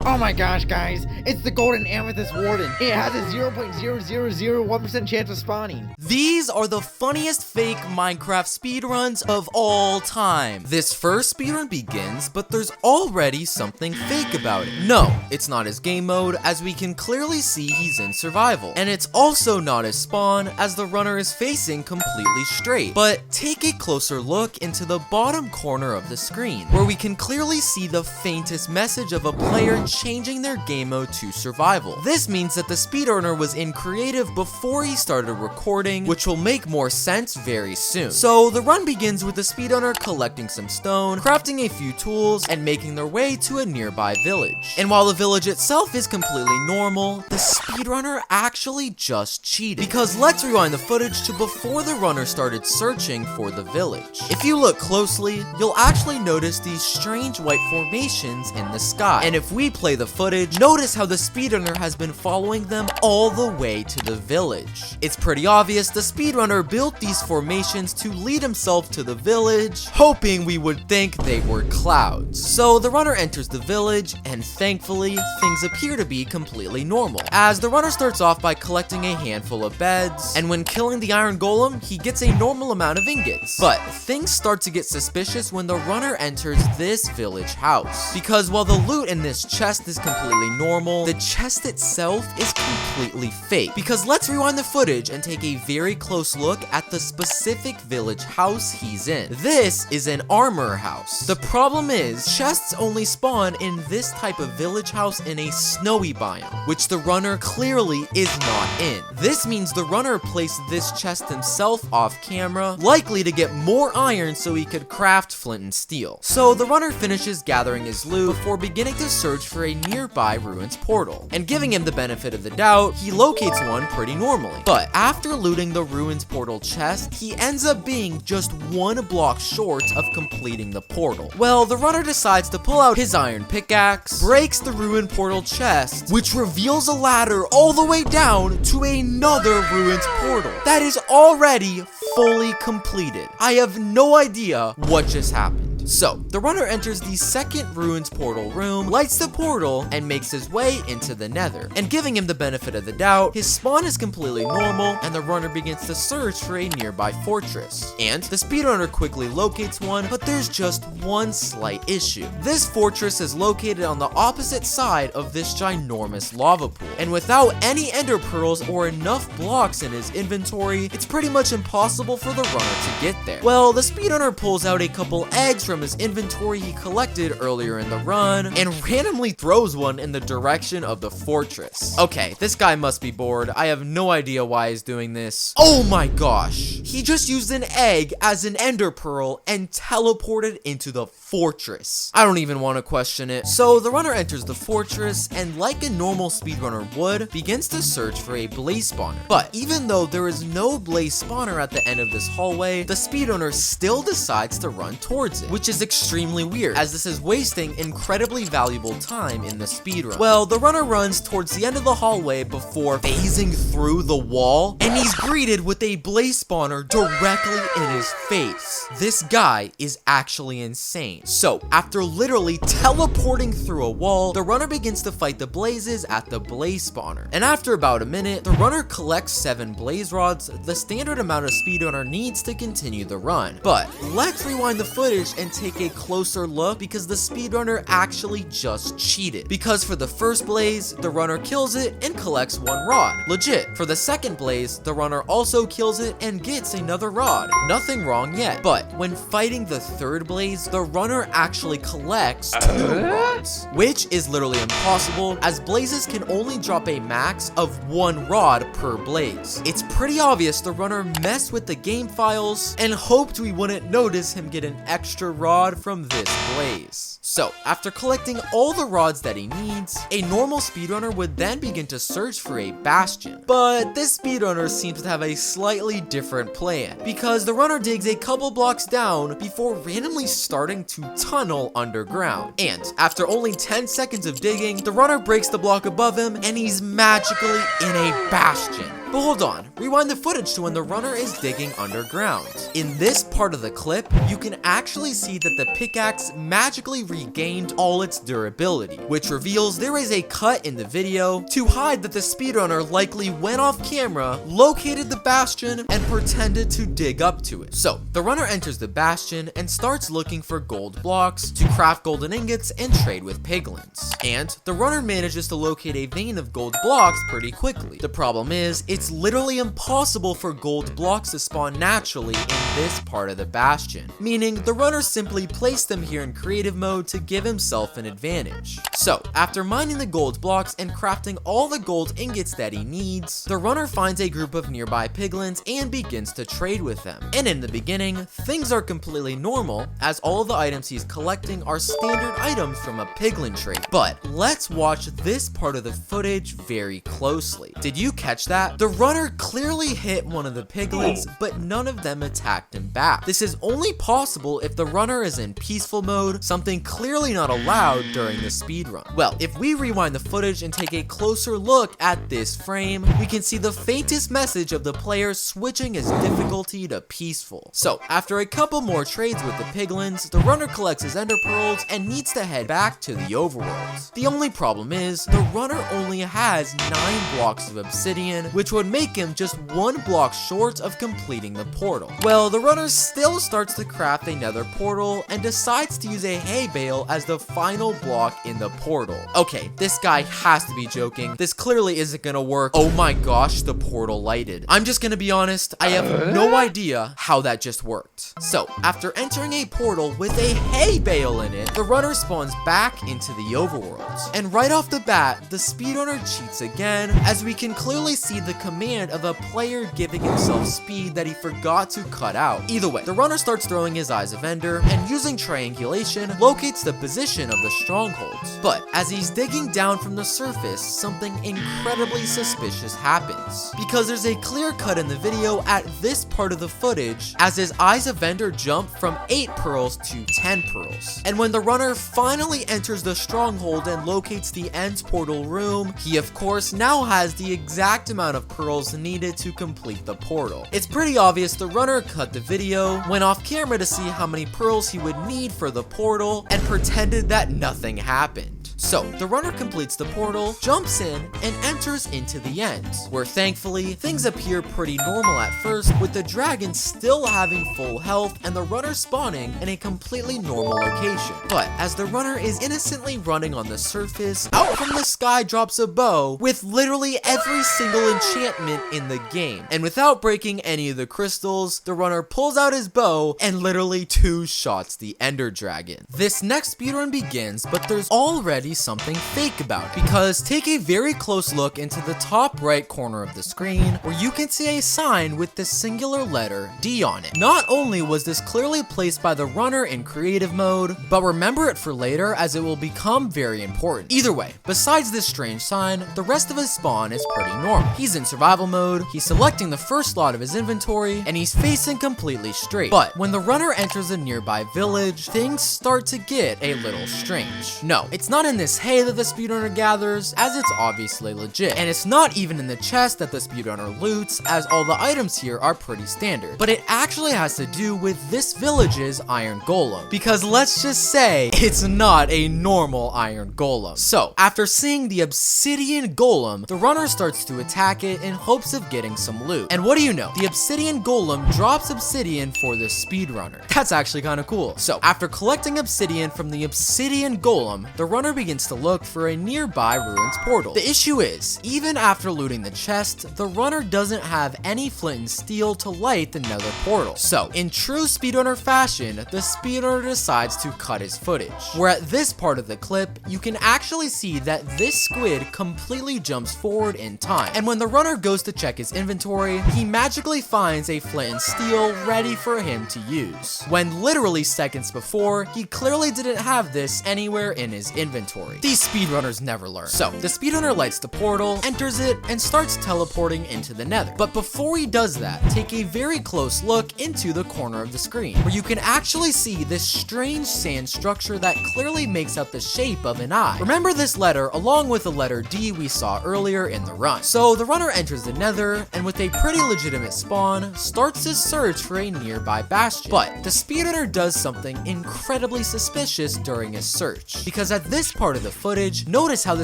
Oh my gosh, guys, it's the Golden Amethyst Warden. It has a 0.0001% chance of spawning. These are the funniest fake Minecraft speedruns of all time. This first speedrun begins, but there's already something fake about it. No, it's not his game mode, as we can clearly see he's in survival. And it's also not his spawn, as the runner is facing completely straight. But take a closer look into the bottom corner of the screen, where we can clearly see the faintest message of a player changing their game mode to survival. This means that the speedrunner was in creative before he started recording, which will make more sense very soon. So the run begins with the speedrunner collecting some stone, crafting a few tools, and making their way to a nearby village. And while the village itself is completely normal, the speedrunner actually just cheated. Because let's rewind the footage to before the runner started searching for the village. If you look closely, you'll actually notice these strange white formations in the sky. And if we play the footage, notice how the speedrunner has been following them all the way to the village. It's pretty obvious the speedrunner built these formations to lead himself to the village, hoping we would think they were clouds. So the runner enters the village, and thankfully, things appear to be completely normal, as the runner starts off by collecting a handful of beds, and when killing the iron golem, he gets a normal amount of ingots. But things start to get suspicious when the runner enters this village house, because while the loot in this chest is completely normal, the chest itself is completely fake. Because let's rewind the footage and take a very close look at the specific village house he's in. This is an armor house. The problem is, chests only spawn in this type of village house in a snowy biome, which the runner clearly is not in. This means the runner placed this chest himself off camera, likely to get more iron so he could craft flint and steel. So the runner finishes gathering his loot before beginning to search for a nearby ruins portal. And giving him the benefit of the doubt, he locates one pretty normally. But after looting the ruins portal chest, he ends up being just one block short of completing the portal. Well, the runner decides to pull out his iron pickaxe, breaks the ruin portal chest, which reveals a ladder all the way down to another ruins portal that is already fully completed. I have no idea what just happened. So, the runner enters the second ruins portal room, lights the portal, and makes his way into the nether. And giving him the benefit of the doubt, his spawn is completely normal, and the runner begins to search for a nearby fortress. And the speedrunner quickly locates one, but there's just one slight issue. This fortress is located on the opposite side of this ginormous lava pool. And without any ender pearls or enough blocks in his inventory, it's pretty much impossible for the runner to get there. Well, the speedrunner pulls out a couple eggs from his inventory he collected earlier in the run, and randomly throws one in the direction of the fortress. Okay, this guy must be bored. I have no idea why he's doing this. Oh my gosh! He just used an egg as an ender pearl and teleported into the fortress. I don't even want to question it. So the runner enters the fortress, and like a normal speedrunner would, begins to search for a blaze spawner. But even though there is no blaze spawner at the end of this hallway, the speedrunner still decides to run towards it, which is extremely weird, as this is wasting incredibly valuable time in the speedrun. Well, the runner runs towards the end of the hallway before phasing through the wall, and he's greeted with a blaze spawner directly in his face. This guy is actually insane. So, after literally teleporting through a wall, the runner begins to fight the blazes at the blaze spawner. And after about a minute, the runner collects 7 blaze rods, the standard amount a speedrunner needs to continue the run. But let's rewind the footage and take a closer look, because the speedrunner actually just cheated. Because for the first blaze, the runner kills it and collects 1 rod. Legit. For the second blaze, the runner also kills it and gets another rod. Nothing wrong yet. But when fighting the third blaze, the runner actually collects 2 rods, which is literally impossible, as blazes can only drop a max of 1 rod per blaze. It's pretty obvious the runner messed with the game files and hoped we wouldn't notice him get an extra rod from this blaze. So, after collecting all the rods that he needs, a normal speedrunner would then begin to search for a bastion. But this speedrunner seems to have a slightly different plan, because the runner digs a couple blocks down before randomly starting to tunnel underground. And after only 10 seconds of digging, the runner breaks the block above him, and he's magically in a bastion. But hold on, rewind the footage to when the runner is digging underground. In this part of the clip, you can actually see that the pickaxe magically regained all its durability, which reveals there is a cut in the video to hide that the speedrunner likely went off camera, located the bastion, and pretended to dig up to it. So, the runner enters the bastion and starts looking for gold blocks to craft golden ingots and trade with piglins. And the runner manages to locate a vein of gold blocks pretty quickly. The problem is, it's literally impossible for gold blocks to spawn naturally in this part of the bastion, meaning the runner simply placed them here in creative mode to give himself an advantage. So, after mining the gold blocks and crafting all the gold ingots that he needs, the runner finds a group of nearby piglins and begins to trade with them. And in the beginning, things are completely normal, as all of the items he's collecting are standard items from a piglin trade. But let's watch this part of the footage very closely. Did you catch that? The runner clearly hit one of the piglins, but none of them attacked him back. This is only possible if the runner is in peaceful mode, something clearly not allowed during the speedrun. Well, if we rewind the footage and take a closer look at this frame, we can see the faintest message of the player switching his difficulty to peaceful. So, after a couple more trades with the piglins, the runner collects his ender pearls and needs to head back to the overworld. The only problem is, the runner only has 9 blocks of obsidian, which would make him just 1 block short of completing the portal. Well, the runner still starts to craft a nether portal and decides to use a hay bale as the final block in the portal. Okay, this guy has to be joking. This clearly isn't gonna work. Oh my gosh, the portal lighted. I'm just gonna be honest, I have no idea how that just worked. So, after entering a portal with a hay bale in it, the runner spawns back into the overworld. And right off the bat, the speedrunner cheats again, as we can clearly see the command of a player giving himself speed that he forgot to cut out. Either way, the runner starts throwing his eyes of ender and using triangulation locates the position of the strongholds. But as he's digging down from the surface, something incredibly suspicious happens, because there's a clear cut in the video at this part of the footage as his eyes of ender jump from 8 pearls to 10 pearls. And when the runner finally enters the stronghold and locates the end portal room, he of course now has the exact amount of pearls needed to complete the portal. It's pretty obvious the runner cut the video, went off camera to see how many pearls he would need for the portal, and pretended that nothing happened. So, the runner completes the portal, jumps in, and enters into the end, where thankfully, things appear pretty normal at first, with the dragon still having full health and the runner spawning in a completely normal location. But, as the runner is innocently running on the surface, out from the sky drops a bow with literally every single enchantment in the game. And without breaking any of the crystals, the runner pulls out his bow and literally 2 shots the ender dragon. This next speedrun begins, but there's already something fake about it, because take a very close look into the top right corner of the screen where you can see a sign with the singular letter D on it. Not only was this clearly placed by the runner in creative mode, but remember it for later as it will become very important. Either way, besides this strange sign, the rest of his spawn is pretty normal. He's in survival mode, he's selecting the first slot of his inventory, and he's facing completely straight. But when the runner enters a nearby village, things start to get a little strange. No, it's not in this hay that the speedrunner gathers, as it's obviously legit. And it's not even in the chest that the speedrunner loots, as all the items here are pretty standard. But it actually has to do with this village's iron golem, because let's just say, it's not a normal iron golem. So, after seeing the obsidian golem, the runner starts to attack it in hopes of getting some loot. And what do you know? The obsidian golem drops obsidian for the speedrunner. That's actually kind of cool. So, after collecting obsidian from the obsidian golem, the runner begins to look for a nearby ruins portal. The issue is, even after looting the chest, the runner doesn't have any flint and steel to light the nether portal. So, in true speedrunner fashion, the speedrunner decides to cut his footage, where at this part of the clip, you can actually see that this squid completely jumps forward in time. And when the runner goes to check his inventory, he magically finds a flint and steel ready for him to use, when literally seconds before, he clearly didn't have this anywhere in his inventory. inventory. These speedrunners never learn. So, the speedrunner lights the portal, enters it, and starts teleporting into the nether. But before he does that, take a very close look into the corner of the screen, where you can actually see this strange sand structure that clearly makes out the shape of an eye. Remember this letter along with the letter D we saw earlier in the run. So the runner enters the nether, and with a pretty legitimate spawn, starts his search for a nearby bastion. But the speedrunner does something incredibly suspicious during his search, because at this part of the footage, notice how the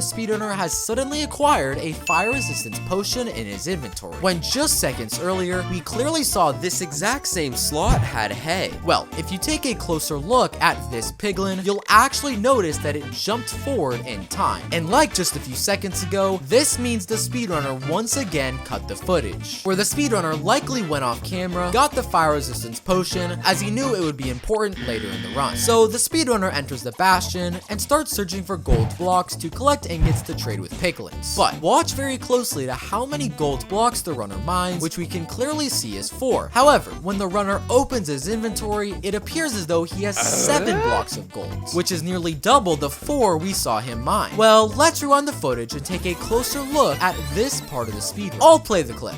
speedrunner has suddenly acquired a fire resistance potion in his inventory, when just seconds earlier, we clearly saw this exact same slot had hay. Well, if you take a closer look at this piglin, you'll actually notice that it jumped forward in time. And like just a few seconds ago, this means the speedrunner once again cut the footage, where the speedrunner likely went off camera, got the fire resistance potion, as he knew it would be important later in the run. So the speedrunner enters the bastion and starts searching for gold blocks to collect ingots to trade with piglins. But watch very closely to how many gold blocks the runner mines, which we can clearly see is 4. However, when the runner opens his inventory, it appears as though he has 7 blocks of gold, which is nearly double the 4 we saw him mine. Well, let's rewind the footage and take a closer look at this part of the speedrun. I'll play the clip.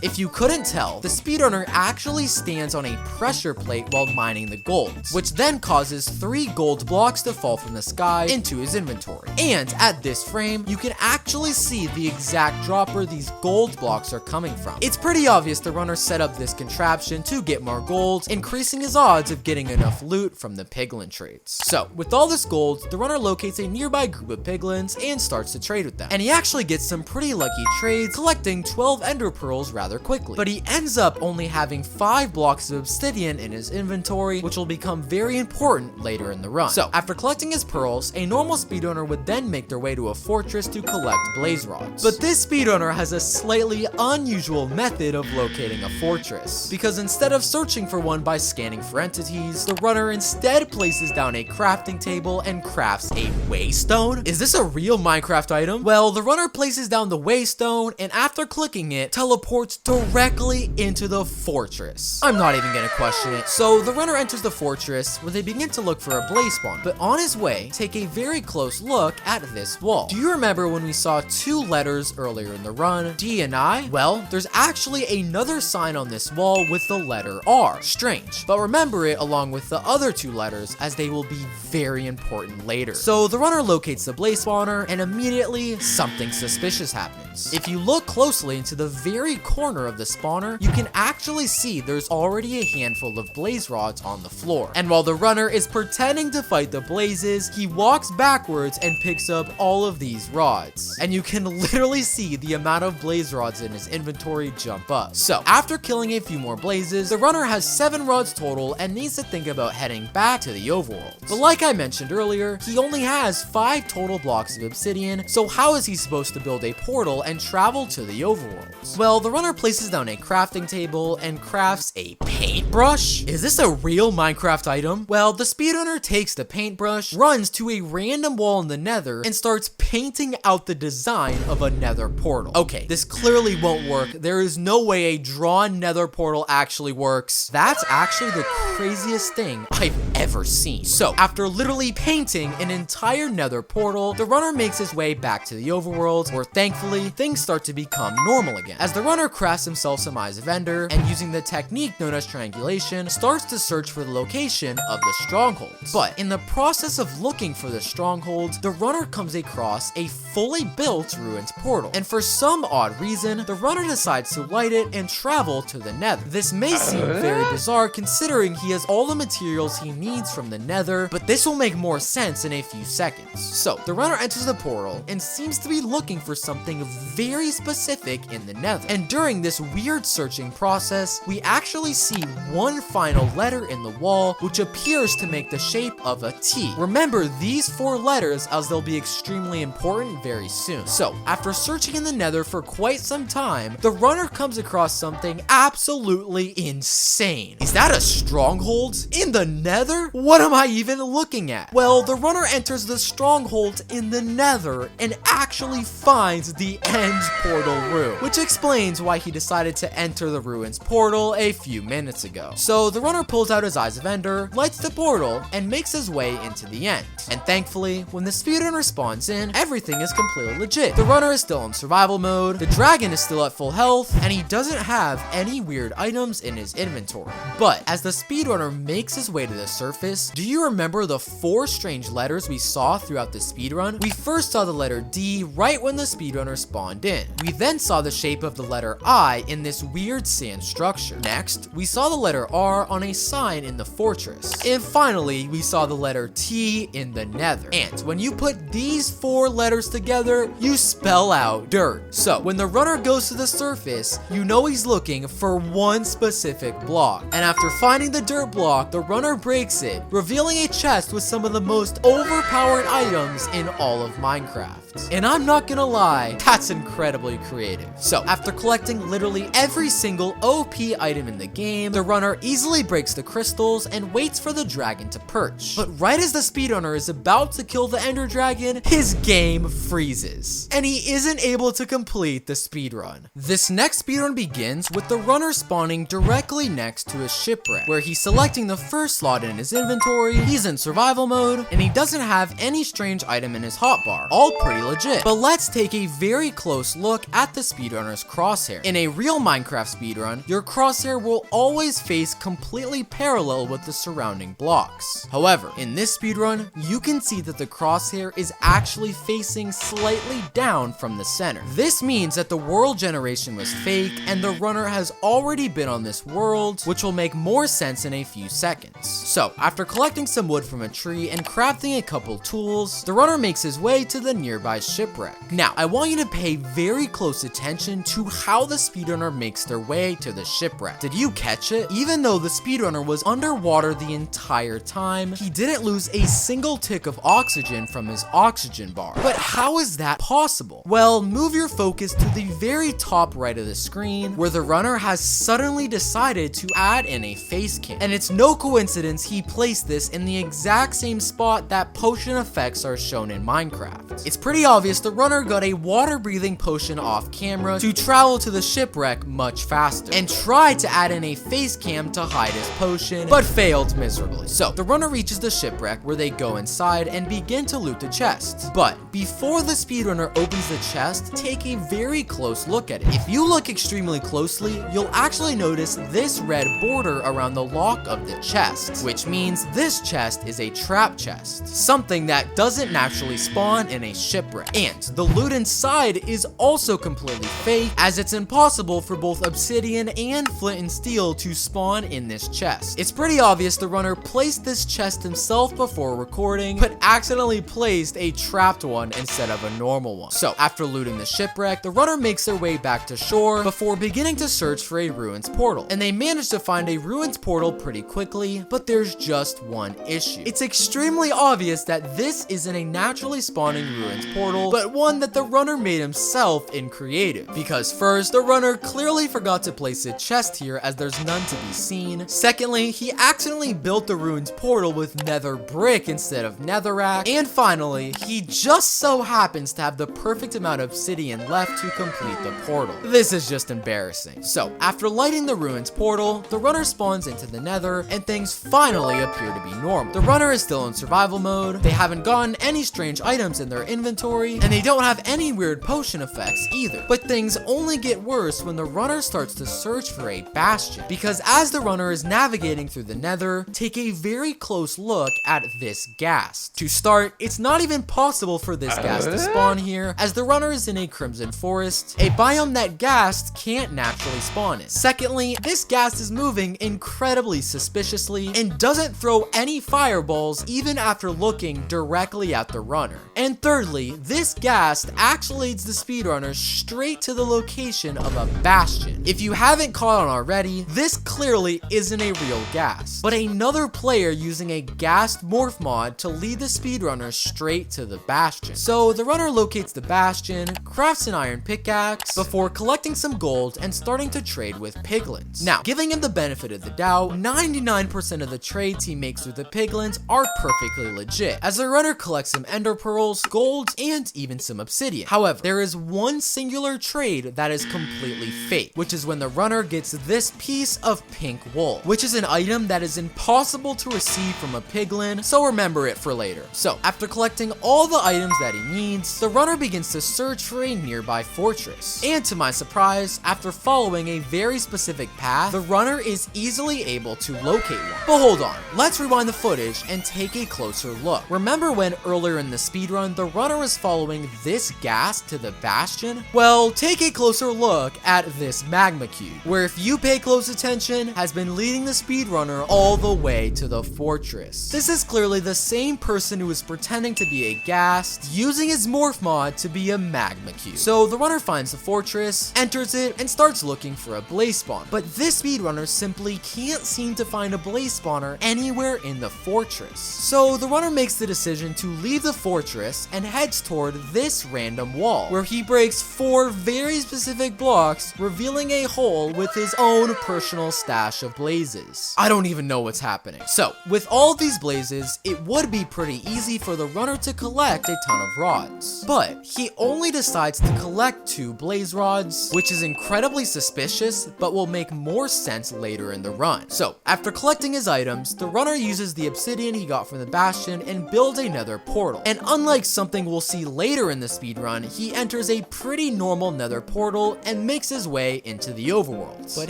If you couldn't tell, the speedrunner actually stands on a pressure plate while mining the gold, which then causes 3 gold blocks to fall from the sky into his inventory. And at this frame, you can actually see the exact dropper these gold blocks are coming from. It's pretty obvious the runner set up this contraption to get more gold, increasing his odds of getting enough loot from the piglin trades. So, with all this gold, the runner locates a nearby group of piglins and starts to trade with them. And he actually gets some pretty lucky trades, collecting 12 ender pearls rather quickly. But he ends up only having 5 blocks of obsidian in his inventory, which will become very important later in the run. So, after collecting his pearls, a normal speedrunner would then make their way to a fortress to collect blaze rods. But this speedrunner has a slightly unusual method of locating a fortress, because instead of searching for one by scanning for entities, the runner instead places down a crafting table and crafts a waystone. Is this a real Minecraft item? Well, the runner places down the waystone, and after clicking it, teleports directly into the fortress. I'm not even gonna question it. So the runner enters the fortress, where they begin to look for a blaze spawn, but on his way, take a very close look at this wall. Do you remember when we saw 2 letters earlier in the run, D and I? Well, there's actually another sign on this wall with the letter R. Strange, but remember it along with the other 2 letters, as they will be very important later. So the runner locates the blaze spawner, and immediately something suspicious happens. If you look closely into the very corner of the spawner, you can actually see there's already a handful of blaze rods on the floor. And while the runner is pretending to fight the blazes, he walks backwards and picks up all of these rods. And you can literally see the amount of blaze rods in his inventory jump up. So, after killing a few more blazes, the runner has 7 rods total and needs to think about heading back to the overworld. But like I mentioned earlier, he only has 5 total blocks of obsidian, so how is he supposed to build a portal and travel to the overworld? Well, the runner places down a crafting table and crafts a paintbrush. Is this a real Minecraft item? Well, the speedrunner takes the paintbrush, runs to a random wall in the nether, and starts painting out the design of a nether portal. Okay, this clearly won't work. There is no way a drawn nether portal actually works. That's actually the craziest thing I've ever seen. So, after literally painting an entire nether portal, the runner makes his way back to the overworld, where thankfully, things start to become normal again. As the runner crafts himself some eyes of ender, and using the technique known as triangulation, starts to search for the location of the strongholds. But in the process of looking for the strongholds, the runner comes across a fully built ruined portal. And for some odd reason, the runner decides to light it and travel to the nether. This may seem very bizarre considering he has all the materials he needs from the nether, but this will make more sense in a few seconds. So, the runner enters the portal and seems to be looking for something very specific in the nether. And during this weird searching process, we actually see one final letter in the wall, which appears to make the shape of a T. Remember these 4 letters, as they'll be extremely important very soon. So, after searching in the nether for quite some time, the runner comes across something absolutely insane. Is that a stronghold? In the nether? What am I even looking at? Well, the runner enters the the stronghold in the Nether and actually finds the end portal room, which explains why he decided to enter the ruins portal a few minutes ago. So the runner pulls out his Eyes of Ender, lights the portal, and makes his way into the end. And thankfully, when the speedrunner spawns in, everything is completely legit. The runner is still in survival mode, the dragon is still at full health, and he doesn't have any weird items in his inventory. But as the speedrunner makes his way to the surface, do you remember the 4 strange letters we saw throughout the speedrun? We first saw the letter D right when the speedrunner spawned in. We then saw the shape of the letter I in this weird sand structure. Next, we saw the letter R on a sign in the fortress. And finally, we saw the letter T in the Nether. And when you put these 4 letters together, you spell out dirt. So when the runner goes to the surface, you know he's looking for one specific block. And after finding the dirt block, the runner breaks it, revealing a chest with some of the most overpowered items in all of Minecraft. And I'm not gonna lie, that's incredibly creative. So after collecting literally every single OP item in the game, the runner easily breaks the crystals and waits for the dragon to perch. But right as the speedrunner is about to kill the ender dragon, his game freezes, and he isn't able to complete the speedrun. This next speedrun begins with the runner spawning directly next to a shipwreck, where he's selecting the first slot in his inventory, he's in survival mode, and he doesn't have any strange item in his hotbar. All pretty legit. But let's take a very close look at the speedrunner's crosshair. In a real Minecraft speedrun, your crosshair will always face completely parallel with the surrounding blocks. However, in this speedrun, you can see that the crosshair is actually facing slightly down from the center. This means that the world generation was fake and the runner has already been on this world, which will make more sense in a few seconds. So, after collecting some wood from a tree and crafting a couple tools, the runner makes his way to the nearby shipwreck. Now, I want you to pay very close attention to how the speedrunner makes their way to the shipwreck. Did you catch it? Even though the speedrunner was underwater the entire time, he didn't lose a single tick of oxygen from his oxygen bar. But how is that possible? Well, move your focus to the very top right of the screen, where the runner has suddenly decided to add in a face cam. And it's no coincidence he placed this in the exact same spot that potion effects are shown in Minecraft. It's pretty obvious the runner got a water-breathing potion off camera to travel to the shipwreck much faster, and tried to add in a face cam to hide his potion, but failed miserably. So, the runner reaches the shipwreck, where they go inside and begin to loot the chests. But before the speedrunner opens the chest, take a very close look at it. If you look extremely closely, you'll actually notice this red border around the lock of the chest, which means this chest is a trap chest, something that doesn't naturally spawn in a shipwreck. And the loot inside is also completely fake, as it's impossible for both obsidian and flint and steel to spawn in this chest. It's pretty obvious the runner placed this chest himself before recording, but accidentally placed a trapped one instead of a normal one. So after looting the shipwreck, the runner makes their way back to shore before beginning to search for a ruins portal. And they manage to find a ruins portal pretty quickly, but there's just one issue. It's extremely obvious that this isn't a naturally spawning ruins portal, but one that the runner made himself in creative. Because first, the runner clearly forgot to place a chest here, as there's none to be seen. Secondly, he accidentally built the ruins portal with nether brick instead of netherrack. And finally, he just so happens to have the perfect amount of obsidian left to complete the portal. This is just embarrassing. So, after lighting the ruins portal, the runner spawns into the nether, and things finally appear to be normal. The runner is still in survival mode, they haven't gotten any strange items in their inventory, and they don't have any weird potion effects either. But things only get worse when the runner starts to search for a bastion, because as the runner is navigating through the nether, take a very close look at this ghast. To start, it's not even possible for this ghast to spawn here, as the runner is in a crimson forest, a biome that ghast can't naturally spawn in. Secondly, this ghast is moving incredibly suspiciously and doesn't throw any fireballs even after looking directly at the runner. And thirdly, this ghast actually leads the speedrunner straight to the location of a bastion. If you haven't caught on already, this clearly isn't a real ghast, but another player using a ghast morph mod to lead the speedrunner straight to the bastion. So the runner locates the bastion, crafts an iron pickaxe, before collecting some gold and starting to trade with piglins. Now, giving him the benefit of the doubt, 99% of the trades he makes with the piglins are perfectly legit, as the runner collects some ender pearls, gold, and even some obsidian. However, there is one singular trade that is completely fake, which is when the runner gets this piece of pink wool, which is an item that is impossible to receive from a piglin, so remember it for later. So, after collecting all the items that he needs, the runner begins to search for a nearby fortress. And to my surprise, after following a very specific path, the runner is easily able to locate one. But hold on, let's rewind the footage and take a closer look. Remember when earlier in the speedrun, the runner was following this gas to the bastion? Well, take a closer look at this magma cube, where if you pay close attention, has been leading the speedrunner all the way to the fortress. This is clearly the same person who is pretending to be a ghast, using his morph mod to be a magma cube. So the runner finds the fortress, enters it, and starts looking for a blaze spawn. But this speedrunner simply can't seem to find a blaze spawner anywhere in the fortress. So the runner makes the decision to leave the fortress and heads toward this random wall, where he breaks 4 very specific blocks, revealing a hole with his own personal stash of blazes. I don't even know what's happening. So, with all these blazes, it would be pretty easy for the runner to collect a ton of rods. But he only decides to collect 2 blaze rods, which is incredibly suspicious, but will make more sense later in the run. So, after collecting his items, the runner uses the obsidian he got from the bastion and builds a nether portal. And unlike something we'll see later in the speedrun, he enters a pretty normal nether portal and makes his way into the overworld. But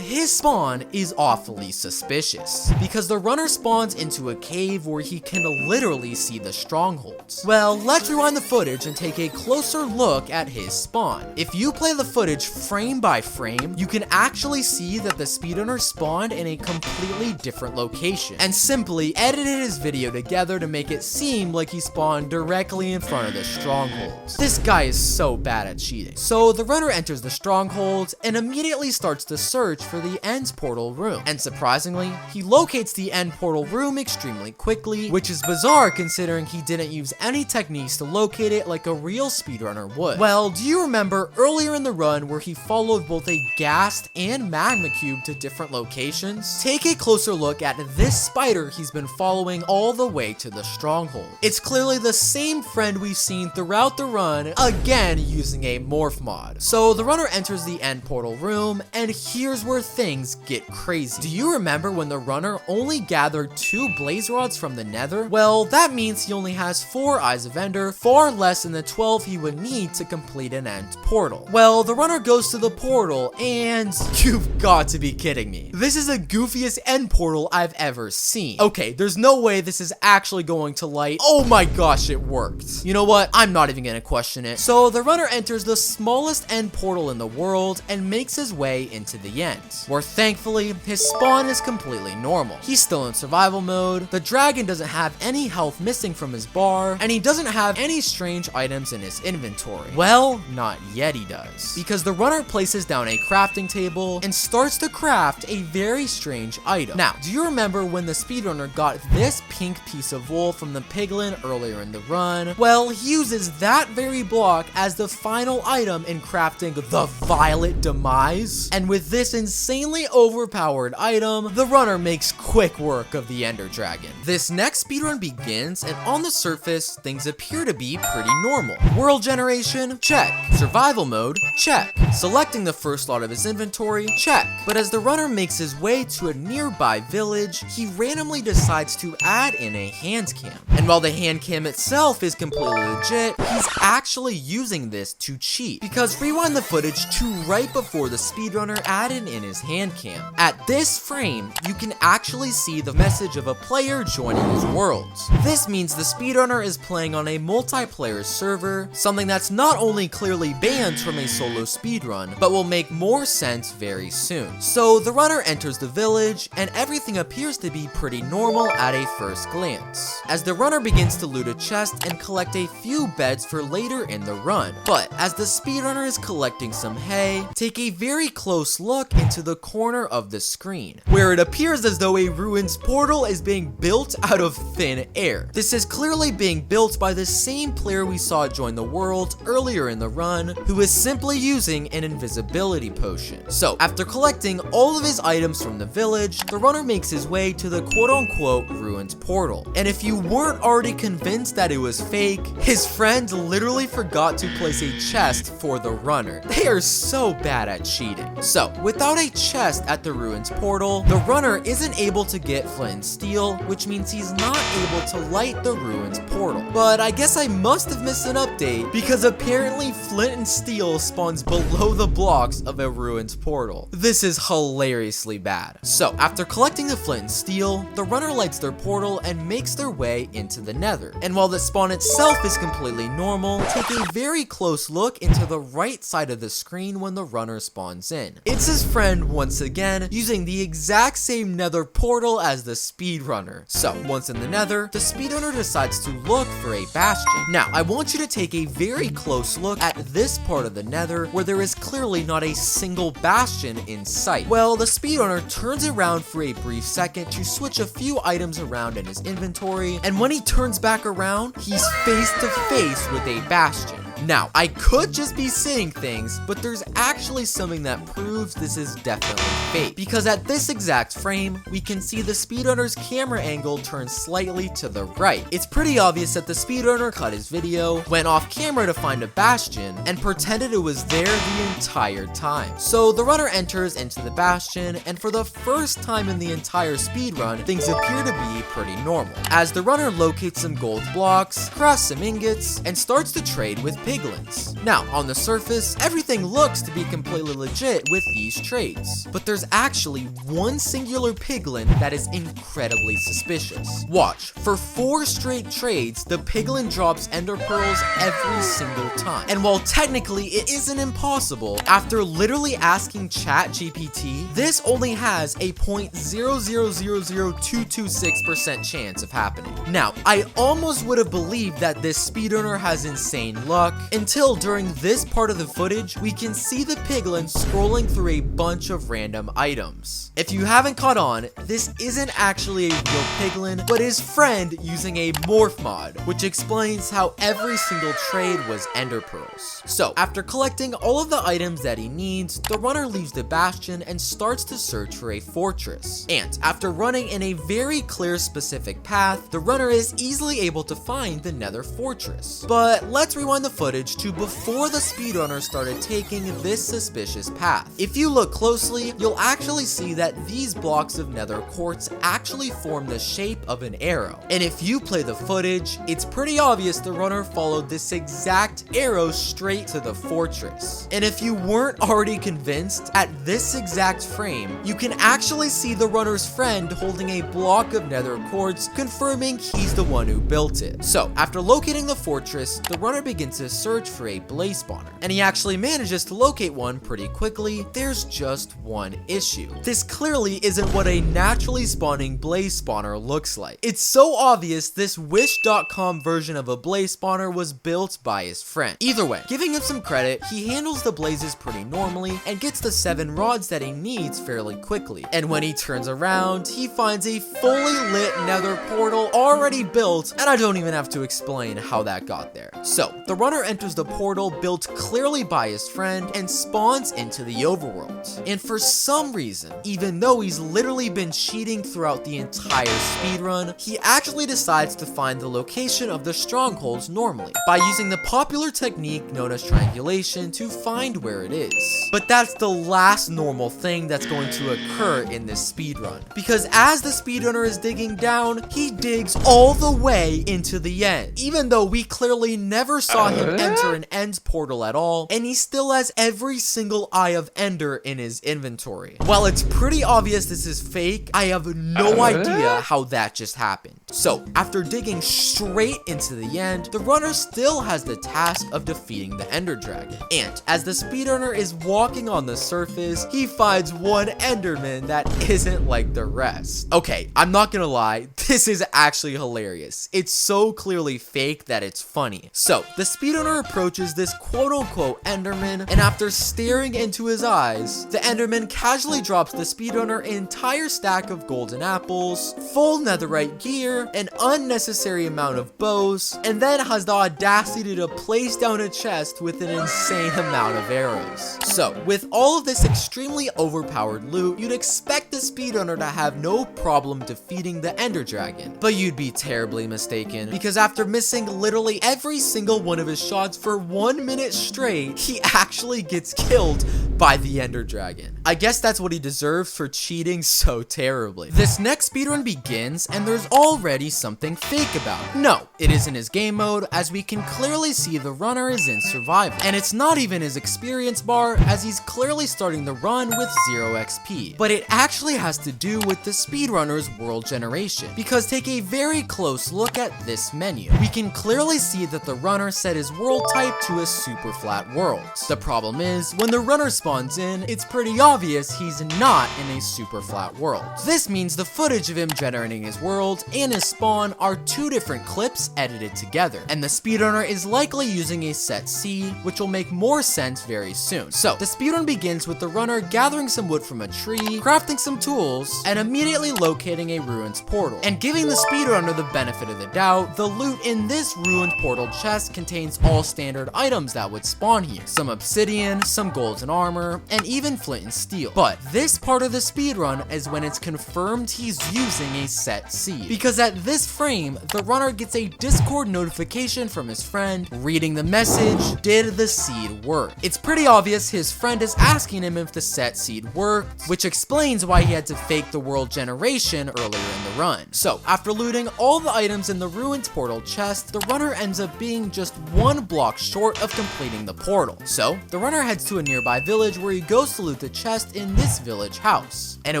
his spawn is awfully suspicious, because the runner spawns into a cave where he can literally see the strongholds. Well, let's rewind the footage and take a closer look at his spawn. If you play the footage frame by frame, you can actually see that the speedrunner spawned in a completely different location, and simply edited his video together to make it seem like he spawned directly in front of the strongholds. This guy is so bad at cheating. So the runner enters the strongholds and immediately starts to search for the end portal room. And surprisingly, he locates the end portal room extremely quickly, which is bizarre considering he didn't use any techniques to locate it like a real speedrunner would. Well, do you remember earlier in the run where he followed both a ghast and magma cube to different locations? Take a closer look at this spider he's been following all the way to the stronghold. It's clearly the same friend we've seen throughout the run, again using a morph mod. So the runner enters the end portal room, and here's where things get crazy. Do you remember when the runner only gathered 2 blaze rods from the nether? Well, that means he only has 4 eyes of ender, far less than the 12 he would need to complete an end portal. Well, the runner goes to the portal, and you've got to be kidding me. This is the goofiest end portal I've ever seen. Okay, there's no way this is actually going to light. Oh my gosh, it worked. You know what? I'm not even gonna question it. So the runner enters the smallest end portal in the world and makes his way into the end, where thankfully his spawn is completely normal. He's still in survival mode, the dragon doesn't have any health missing from his bar, and he doesn't have any strange items in his inventory. Well, not yet he does, because the runner places down a crafting table and starts to craft a very strange item. Now, do you remember when the speedrunner got this pink piece of wool from the piglin earlier in the run? Well, he uses that very block as the final item in crafting the violet demise, and with this insanely overpowered item, the runner makes quick work of the ender dragon. This next speedrun begins, and on the surface, things appear to be pretty normal. World generation? Check. Survival mode? Check. Selecting the first slot of his inventory? Check. But as the runner makes his way to a nearby village, he randomly decides to add in a hand cam. And while the hand cam itself is completely legit, he's actually using this to cheat. Because rewind the footage to right before the speedrunner added in his hand cam. At this frame, you can actually see the message of a player joining his worlds. This means the speedrunner is playing on a multiplayer server, something that's not only clearly banned from a solo speedrun, but will make more sense very soon. So the runner enters the village, and everything appears to be pretty normal at a first glance, as the runner begins to loot a chest and collect a few beds for later in the run. But as the speedrunner is collecting some hay, take a very close look into the corner of the screen, where it appears as though a ruins portal is being built out of thin air. This is clearly being built by the same player we saw join the world earlier in the run, who is simply using an invisibility potion. So after collecting all of his items from the village, the runner makes his way to the quote-unquote ruins portal. And if you weren't already already convinced that it was fake, his friend literally forgot to place a chest for the runner. They are so bad at cheating. So, without a chest at the ruins portal, the runner isn't able to get flint and steel, which means he's not able to light the ruins portal. But I guess I must have missed an update, because apparently flint and steel spawns below the blocks of a ruins portal. This is hilariously bad. So, after collecting the flint and steel, the runner lights their portal and makes their way into the nether. And while the spawn itself is completely normal, take a very close look into the right side of the screen when the runner spawns in. It's his friend once again, using the exact same nether portal as the speedrunner. So, once in the nether, the speedrunner decides to look for a bastion. Now, I want you to take a very close look at this part of the nether where there is clearly not a single bastion in sight. Well, the speedrunner turns around for a brief second to switch a few items around in his inventory, and when he turns back around, he's face to face with a bastion. Now, I could just be saying things, but there's actually something that proves this is definitely fake. Because at this exact frame, we can see the speedrunner's camera angle turn slightly to the right. It's pretty obvious that the speedrunner cut his video, went off camera to find a bastion, and pretended it was there the entire time. So the runner enters into the bastion, and for the first time in the entire speedrun, things appear to be pretty normal. As the runner locates some gold blocks, crafts some ingots, and starts to trade with piglins. Now, on the surface, everything looks to be completely legit with these trades, but there's actually one singular piglin that is incredibly suspicious. Watch, for 4 straight trades, the piglin drops ender pearls every single time. And while technically it isn't impossible, after literally asking ChatGPT, this only has a 0.0000226% chance of happening. Now, I almost would have believed that this speedrunner has insane luck, until during this part of the footage, we can see the piglin scrolling through a bunch of random items. If you haven't caught on, this isn't actually a real piglin, but his friend using a morph mod, which explains how every single trade was ender pearls. So, after collecting all of the items that he needs, the runner leaves the bastion and starts to search for a fortress. And after running in a very clear specific path, the runner is easily able to find the nether fortress. But let's rewind the footage to before the speedrunner started taking this suspicious path. If you look closely, you'll actually see that these blocks of nether quartz actually form the shape of an arrow. And if you play the footage, it's pretty obvious the runner followed this exact arrow straight to the fortress. And if you weren't already convinced, at this exact frame, you can actually see the runner's friend holding a block of nether quartz, confirming he's the one who built it. So, after locating the fortress, the runner begins to search for a blaze spawner, and he actually manages to locate one pretty quickly. There's just one issue. This clearly isn't what a naturally spawning blaze spawner looks like. It's so obvious this wish.com version of a blaze spawner was built by his friend. Either way, giving him some credit, he handles the blazes pretty normally and gets the 7 rods that he needs fairly quickly. And when he turns around, he finds a fully lit nether portal already built, and I don't even have to explain how that got there. So, the runner enters the portal built clearly by his friend and spawns into the overworld. And for some reason, even though he's literally been cheating throughout the entire speedrun, he actually decides to find the location of the strongholds normally, by using the popular technique known as triangulation to find where it is. But that's the last normal thing that's going to occur in this speedrun, because as the speedrunner is digging down, he digs all the way into the end, even though we clearly never saw him enter an end portal at all, and he still has every single eye of ender in his inventory. While it's pretty obvious this is fake, I have no idea how that just happened. So, after digging straight into the end, the runner still has the task of defeating the ender dragon. And as the speedrunner is walking on the surface, he finds one enderman that isn't like the rest. Okay, I'm not gonna lie, this is actually hilarious. It's so clearly fake that it's funny. So, the speedrunner approaches sees this quote-unquote Enderman, and after staring into his eyes, the Enderman casually drops the speedrunner an entire stack of golden apples, full netherite gear, an unnecessary amount of bows, and then has the audacity to place down a chest with an insane amount of arrows. So, with all of this extremely overpowered loot, you'd expect the speedrunner to have no problem defeating the Ender Dragon. But you'd be terribly mistaken, because after missing literally every single one of his shots for 1 minute straight, he actually gets killed by the Ender Dragon. I guess that's what he deserves for cheating so terribly. This next speedrun begins, and there's already something fake about it. No, it isn't his game mode, as we can clearly see the runner is in survival. And it's not even his experience bar, as he's clearly starting the run with 0 XP. But it actually has to do with the speedrunner's world generation, because take a very close look at this menu. We can clearly see that the runner set his world type to a super flat world. The problem is, when the runner spawns in, it's pretty obvious he's not in a super flat world. This means the footage of him generating his world and his spawn are two different clips edited together, and the speedrunner is likely using a set seed, which will make more sense very soon. So, the speedrun begins with the runner gathering some wood from a tree, crafting some tools, and immediately locating a ruins portal. And giving the speedrunner the benefit of the doubt, the loot in this ruined portal chest contains all standard items that would spawn here. Some obsidian, some golden armor, and even flint and steel. But this part of the speedrun is when it's confirmed he's using a set seed. Because at this frame, the runner gets a Discord notification from his friend, reading the message, "Did the seed work?" It's pretty obvious his friend is asking him if the set seed worked, which explains why he had to fake the world generation earlier in the run. So, after looting all the items in the ruins portal chest, the runner ends up being just 1 block short of completing the portal. So, the runner heads to a nearby village where he goes to loot the chest in this village house. And it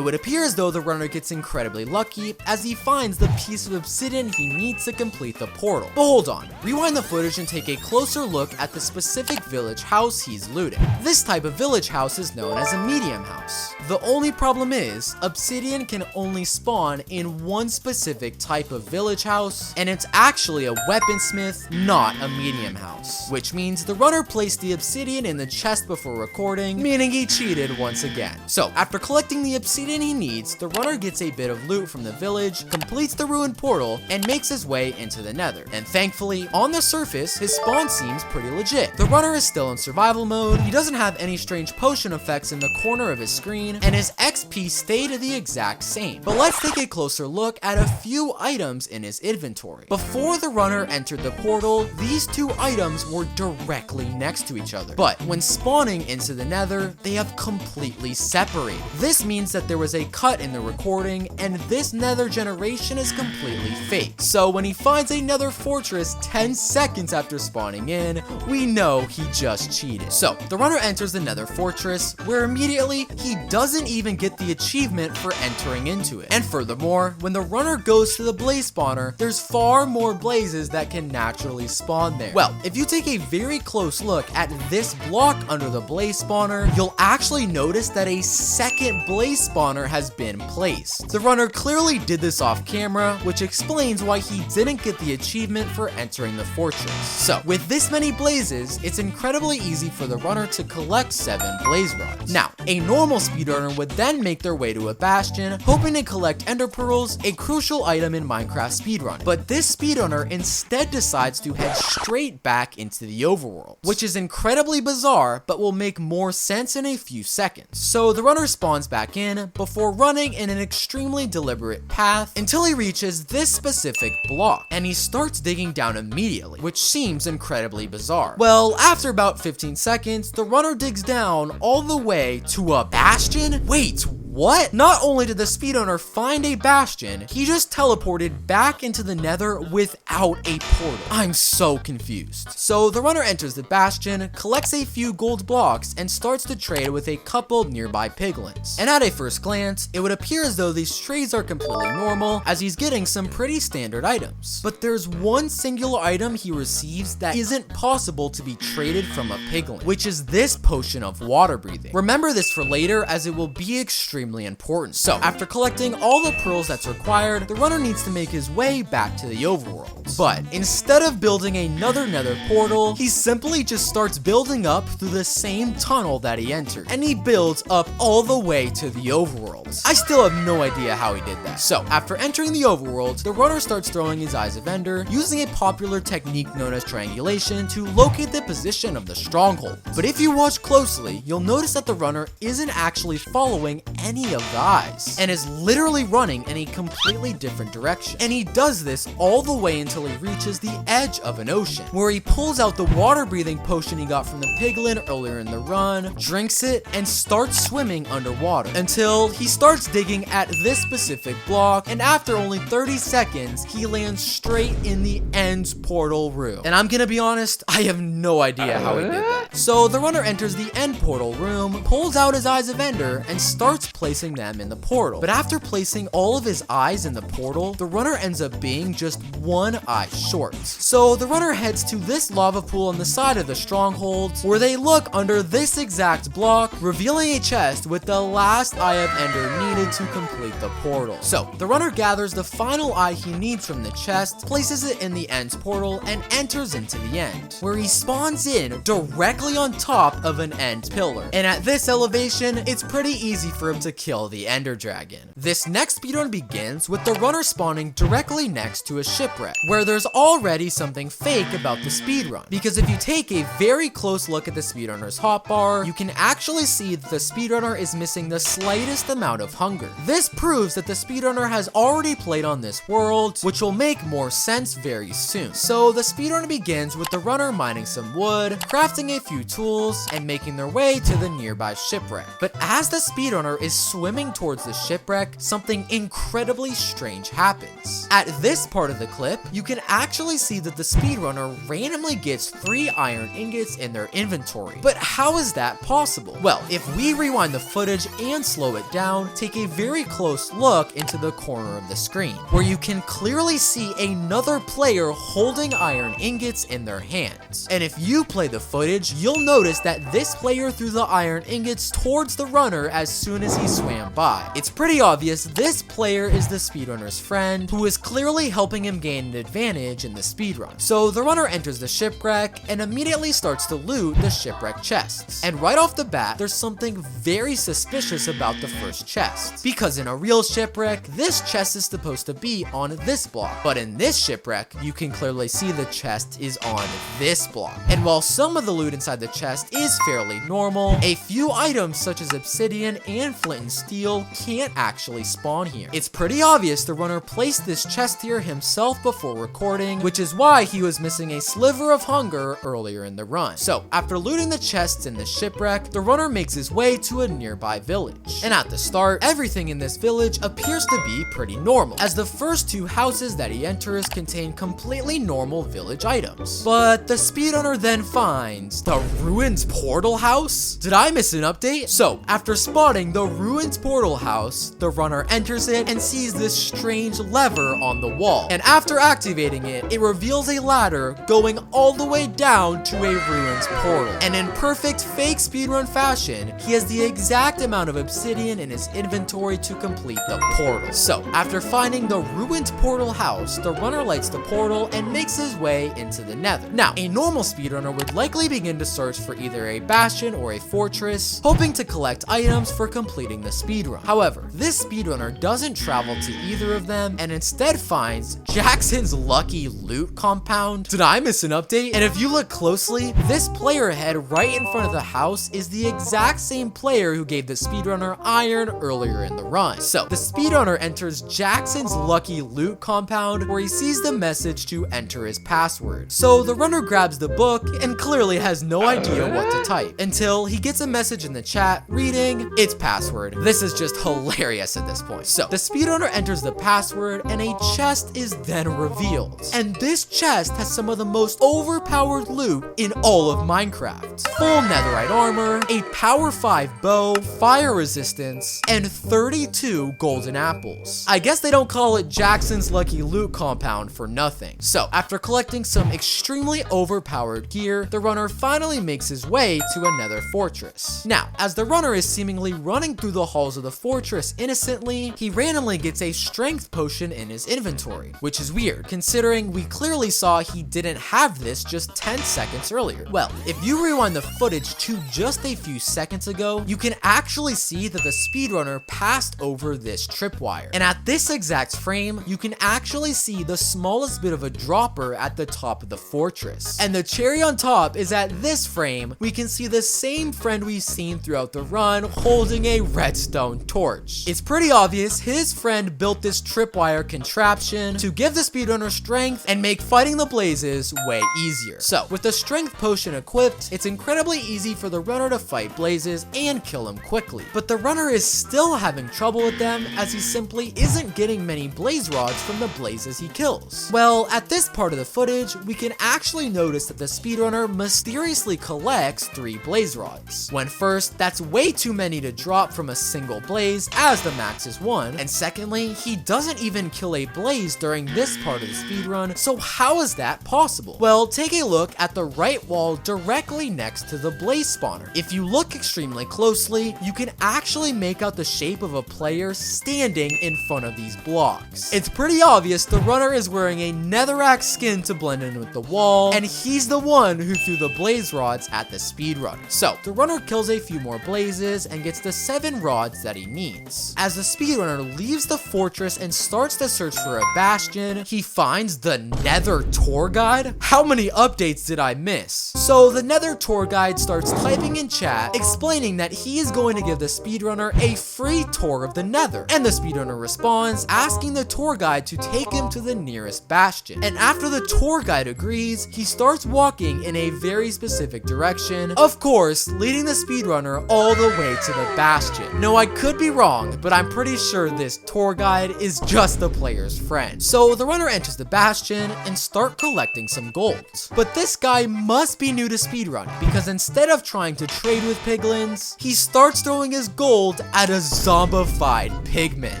would appear as though the runner gets incredibly lucky as he finds the piece of obsidian he needs to complete the portal. But hold on, rewind the footage and take a closer look at the specific village house he's looting. This type of village house is known as a medium house. The only problem is, obsidian can only spawn in one specific type of village house, and it's actually a weaponsmith, not a medium house. Which means the runner placed the obsidian in the chest before recording, meaning he cheated once again. So, after collecting the obsidian he needs, the runner gets a bit of loot from the village, completes the ruined portal, and makes his way into the nether. And thankfully, on the surface, his spawn seems pretty legit. The runner is still in survival mode, he doesn't have any strange potion effects in the corner of his screen, and his XP stayed the exact same. But let's take a closer look at a few items in his inventory. Before the runner entered the portal, these two items were directly next to each other. But when spawning into the nether, they have completely separated. This means that there was a cut in the recording, and this nether generation is completely fake. So when he finds a nether fortress 10 seconds after spawning in, we know he just cheated. So the runner enters the nether fortress, where immediately he doesn't even get the achievement for entering into it. And furthermore, when the runner goes to the blaze spawner, there's far more blazes that can naturally spawn there. Well, if you take a very close look at this block under the blaze spawner, you'll actually notice that a second blaze spawner has been placed. The runner clearly did this off camera, which explains why he didn't get the achievement for entering the fortress. So, with this many blazes, it's incredibly easy for the runner to collect 7 blaze rods. Now, a normal speedrunner would then make their way to a bastion, hoping to collect ender pearls, a crucial item in Minecraft speedrun. But this speedrunner instead decides to head straight back into the overworld, which is incredibly bizarre, but will make more sense in a few seconds. So the runner spawns back in before running in an extremely deliberate path until he reaches this specific block, and he starts digging down immediately, which seems incredibly bizarre. Well, after about 15 seconds, the runner digs down all the way to a bastion? Wait, what? Not only did the speedrunner find a bastion, he just teleported back into the nether without a portal. I'm so confused. So the runner enters the bastion, collects a few gold blocks, and starts to trade with a couple nearby piglins. And at a first glance, it would appear as though these trades are completely normal, as he's getting some pretty standard items. But there's one singular item he receives that isn't possible to be traded from a piglin, which is this potion of water breathing. Remember this for later, as it will be extremely extremely important. So after collecting all the pearls that's required, the runner needs to make his way back to the overworld. But instead of building another nether portal, he simply just starts building up through the same tunnel that he entered, and he builds up all the way to the overworld. I still have no idea how he did that. So after entering the overworld, the runner starts throwing his Eyes of Ender, using a popular technique known as triangulation to locate the position of the stronghold. But if you watch closely, you'll notice that the runner isn't actually following any of the eyes, and is literally running in a completely different direction. And he does this all the way until he reaches the edge of an ocean, where he pulls out the water-breathing potion he got from the piglin earlier in the run, drinks it, and starts swimming underwater until he starts digging at this specific block, and after only 30 seconds, he lands straight in the end portal room. And I'm gonna be honest, I have no idea how he did that. So the runner enters the end portal room, pulls out his Eyes of Ender, and starts placing them in the portal. But after placing all of his eyes in the portal, the runner ends up being just one eye short. So the runner heads to this lava pool on the side of the stronghold, where they look under this exact block, revealing a chest with the last Eye of Ender needed to complete the portal. So the runner gathers the final eye he needs from the chest, places it in the end portal, and enters into the end, where he spawns in directly on top of an end pillar. And at this elevation, it's pretty easy for him to kill the Ender Dragon. This next speedrun begins with the runner spawning directly next to a shipwreck, where there's already something fake about the speedrun, because if you take a very close look at the speedrunner's hotbar, you can actually see that the speedrunner is missing the slightest amount of hunger. This proves that the speedrunner has already played on this world, which will make more sense very soon. So the speedrun begins with the runner mining some wood, crafting a few tools, and making their way to the nearby shipwreck. But as the speedrunner is swimming towards the shipwreck, something incredibly strange happens. At this part of the clip, you can actually see that the speedrunner randomly gets 3 iron ingots in their inventory. But how is that possible? Well, if we rewind the footage and slow it down, take a very close look into the corner of the screen, where you can clearly see another player holding iron ingots in their hands. And if you play the footage, you'll notice that this player threw the iron ingots towards the runner as soon as he swam by. It's pretty obvious this player is the speedrunner's friend, who is clearly helping him gain an advantage in the speedrun. So the runner enters the shipwreck and immediately starts to loot the shipwreck chests. And right off the bat, there's something very suspicious about the first chest, because in a real shipwreck, this chest is supposed to be on this block, but in this shipwreck, you can clearly see the chest is on this block. And while some of the loot inside the chest is fairly normal, a few items such as obsidian and flint and steel can't actually spawn here. It's pretty obvious the runner placed this chest here himself before recording, which is why he was missing a sliver of hunger earlier in the run. So after looting the chests in the shipwreck, the runner makes his way to a nearby village. And at the start, everything in this village appears to be pretty normal, as the first 2 houses that he enters contain completely normal village items. But the speedrunner then finds the ruins portal house? Did I miss an update? So after spotting the ruins portal house, the runner enters it and sees this strange lever on the wall. And after activating it, it reveals a ladder going all the way down to a ruins portal. And in perfect fake speedrun fashion, he has the exact amount of obsidian in his inventory to complete the portal. So after finding the ruined portal house, the runner lights the portal and makes his way into the nether. Now, a normal speedrunner would likely begin to search for either a bastion or a fortress, hoping to collect items for completing the speedrun. However, this speedrunner doesn't travel to either of them and instead finds Jackson's lucky loot compound. Did I miss an update? And if you look closely, this player head right in front of the house is the exact same player who gave the speedrunner iron earlier in the run. So the speedrunner enters Jackson's lucky loot compound, where he sees the message to enter his password. So the runner grabs the book and clearly has no idea what to type, until he gets a message in the chat reading its password. This is just hilarious at this point. So the speedrunner enters the password and a chest is then revealed. And this chest has some of the most overpowered loot in all of Minecraft. Full netherite armor, a power 5 bow, fire resistance, and 32 golden apples. I guess they don't call it Jackson's lucky loot compound for nothing. So after collecting some extremely overpowered gear, the runner finally finally makes his way to a nether fortress. Now, as the runner is seemingly running through the halls of the fortress innocently, he randomly gets a strength potion in his inventory, which is weird considering we clearly saw he didn't have this just 10 seconds earlier. Well, if you rewind the footage to just a few seconds ago, you can actually see that the speedrunner passed over this tripwire. And at this exact frame, you can actually see the smallest bit of a dropper at the top of the fortress. And the cherry on top is at this frame, we can see the same friend we've seen throughout the run holding a redstone torch. It's pretty obvious his friend built this tripwire contraption to give the speedrunner strength and make fighting the blazes way easier. So, with the strength potion equipped, it's incredibly easy for the runner to fight blazes and kill him quickly. But the runner is still having trouble with them as he simply isn't getting many blaze rods from the blazes he kills. Well, at this part of the footage, we can actually notice that the speedrunner mysteriously collects 3 blaze rods. When first, that's way too many to drop from a single blaze as the max is 1, and secondly, he doesn't even kill a blaze during this part of the speedrun, so how is that possible? Well, take a look at the right wall directly next to the blaze spawner. If you look extremely closely, you can actually make out the shape of a player standing in front of these blocks. It's pretty obvious the runner is wearing a netherrack skin to blend in with the wall, and he's the one who threw the blaze rods at the speedrunner. So, the runner kills a few more blazes and gets the 7 rods that he needs. As the speedrunner leaves the fortress and starts to search for a bastion, he finds the Nether tour guide? How many updates did I miss? So the Nether tour guide starts typing in chat explaining that he is going to give the speedrunner a free tour of the Nether, and the speedrunner responds asking the tour guide to take him to the nearest bastion. And after the tour guide agrees, he starts walking in a very specific direction, of course leading the speedrunner all the way to the bastion. No, I could be wrong, but I'm pretty sure this tour guide is just the player's friend. So the runner enters the bastion and start collecting some gold. But this guy must be new to speedrun, because instead of trying to trade with piglins, he starts throwing his gold at a zombified pigman.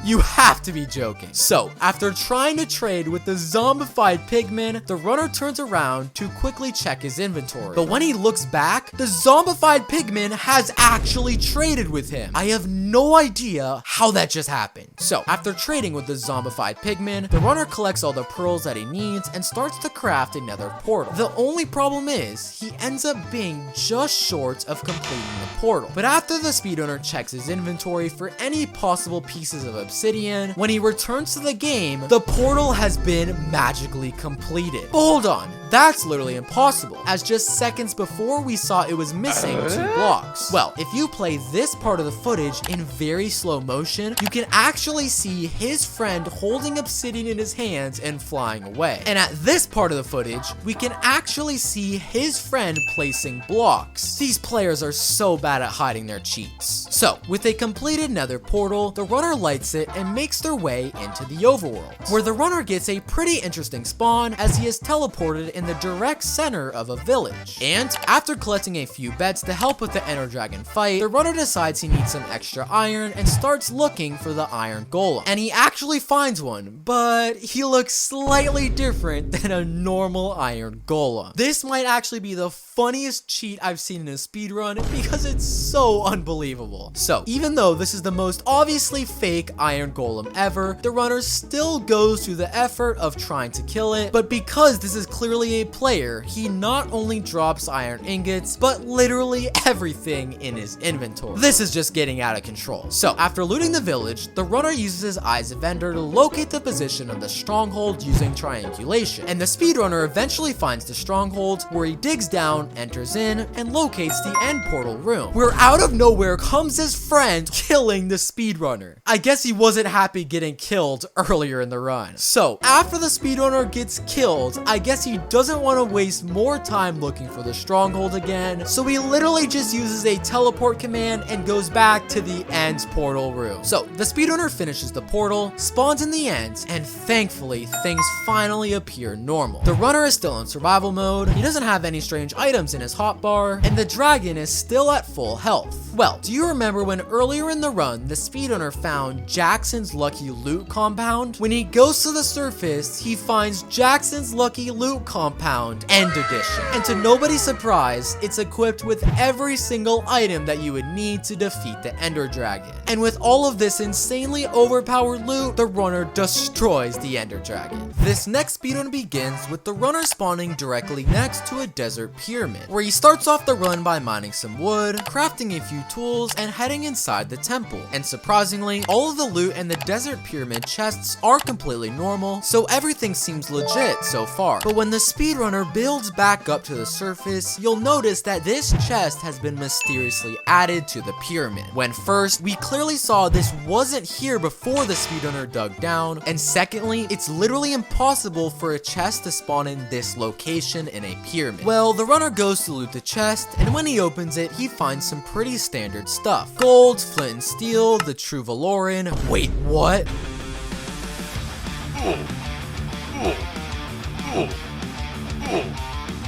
You have to be joking. So after trying to trade with the zombified pigman, the runner turns around to quickly check his inventory. But when he looks back, the zombified pigman has actually traded with him. I have no idea how that just happened. So after trading with the zombified pigman, the runner collects all the pearls that he needs and starts to craft another portal. The only problem is he ends up being just short of completing the portal. But after the speedrunner checks his inventory for any possible pieces of obsidian, when he returns to the game, the portal has been magically completed. But hold on, that's literally impossible, as just seconds before we saw it was missing 2 blocks. Well, if you play this part of the footage in very slow motion, you can actually see his friend holding obsidian in his hands and flying away. And at this part of the footage, we can actually see his friend placing blocks. These players are so bad at hiding their cheats. So, with a completed nether portal, the runner lights it and makes their way into the overworld, where the runner gets a pretty interesting spawn as he is teleported in the direct center of a village. And after collecting a few beds to help with the Ender Dragon fight, the runner decides he needs some extra iron and starts looking for the iron golem. And he actually finds one, but he looks slightly different than a normal iron golem. This might actually be the funniest cheat I've seen in a speedrun because it's so unbelievable. So, even though this is the most obviously fake iron golem ever, the runner still goes through the effort of trying to kill it, but because this is clearly a player, he not only drops iron ingots, but literally everything in his inventory. This is just getting out of control. So, after looting the village, the runner uses his eyes of Ender to locate the position of the stronghold using triangulation, and the speedrunner eventually finds the stronghold, where he digs down, enters in, and locates the end portal room, where out of nowhere comes his friend, killing the speedrunner. I guess he wasn't happy getting killed earlier in the run. So, after the speedrunner gets killed, I guess he doesn't want to waste more time looking for the stronghold again, so he literally just uses a teleport command and goes back to the end portal room. So, the speedrunner finishes the portal, spawns in the end, and thankfully, things finally appear normal. The runner is still in survival mode, he doesn't have any strange items in his hotbar, and the dragon is still at full health. Well, do you remember when earlier in the run, the speedrunner found Jackson's lucky loot compound? When he goes to the surface, he finds Jackson's lucky loot compound compound End Edition. And to nobody's surprise, it's equipped with every single item that you would need to defeat the Ender Dragon. And with all of this insanely overpowered loot, the runner destroys the Ender Dragon. This next speedrun begins with the runner spawning directly next to a desert pyramid, where he starts off the run by mining some wood, crafting a few tools, and heading inside the temple. And surprisingly, all of the loot and the desert pyramid chests are completely normal, so everything seems legit so far. But when the speedrunner builds back up to the surface, you'll notice that this chest has been mysteriously added to the pyramid. When first, we clearly saw this wasn't here before the speedrunner dug down, and secondly, it's literally impossible for a chest to spawn in this location in a pyramid. Well, the runner goes to loot the chest, and when he opens it, he finds some pretty standard stuff. Gold, flint and steel, the true Valoran. Wait, what?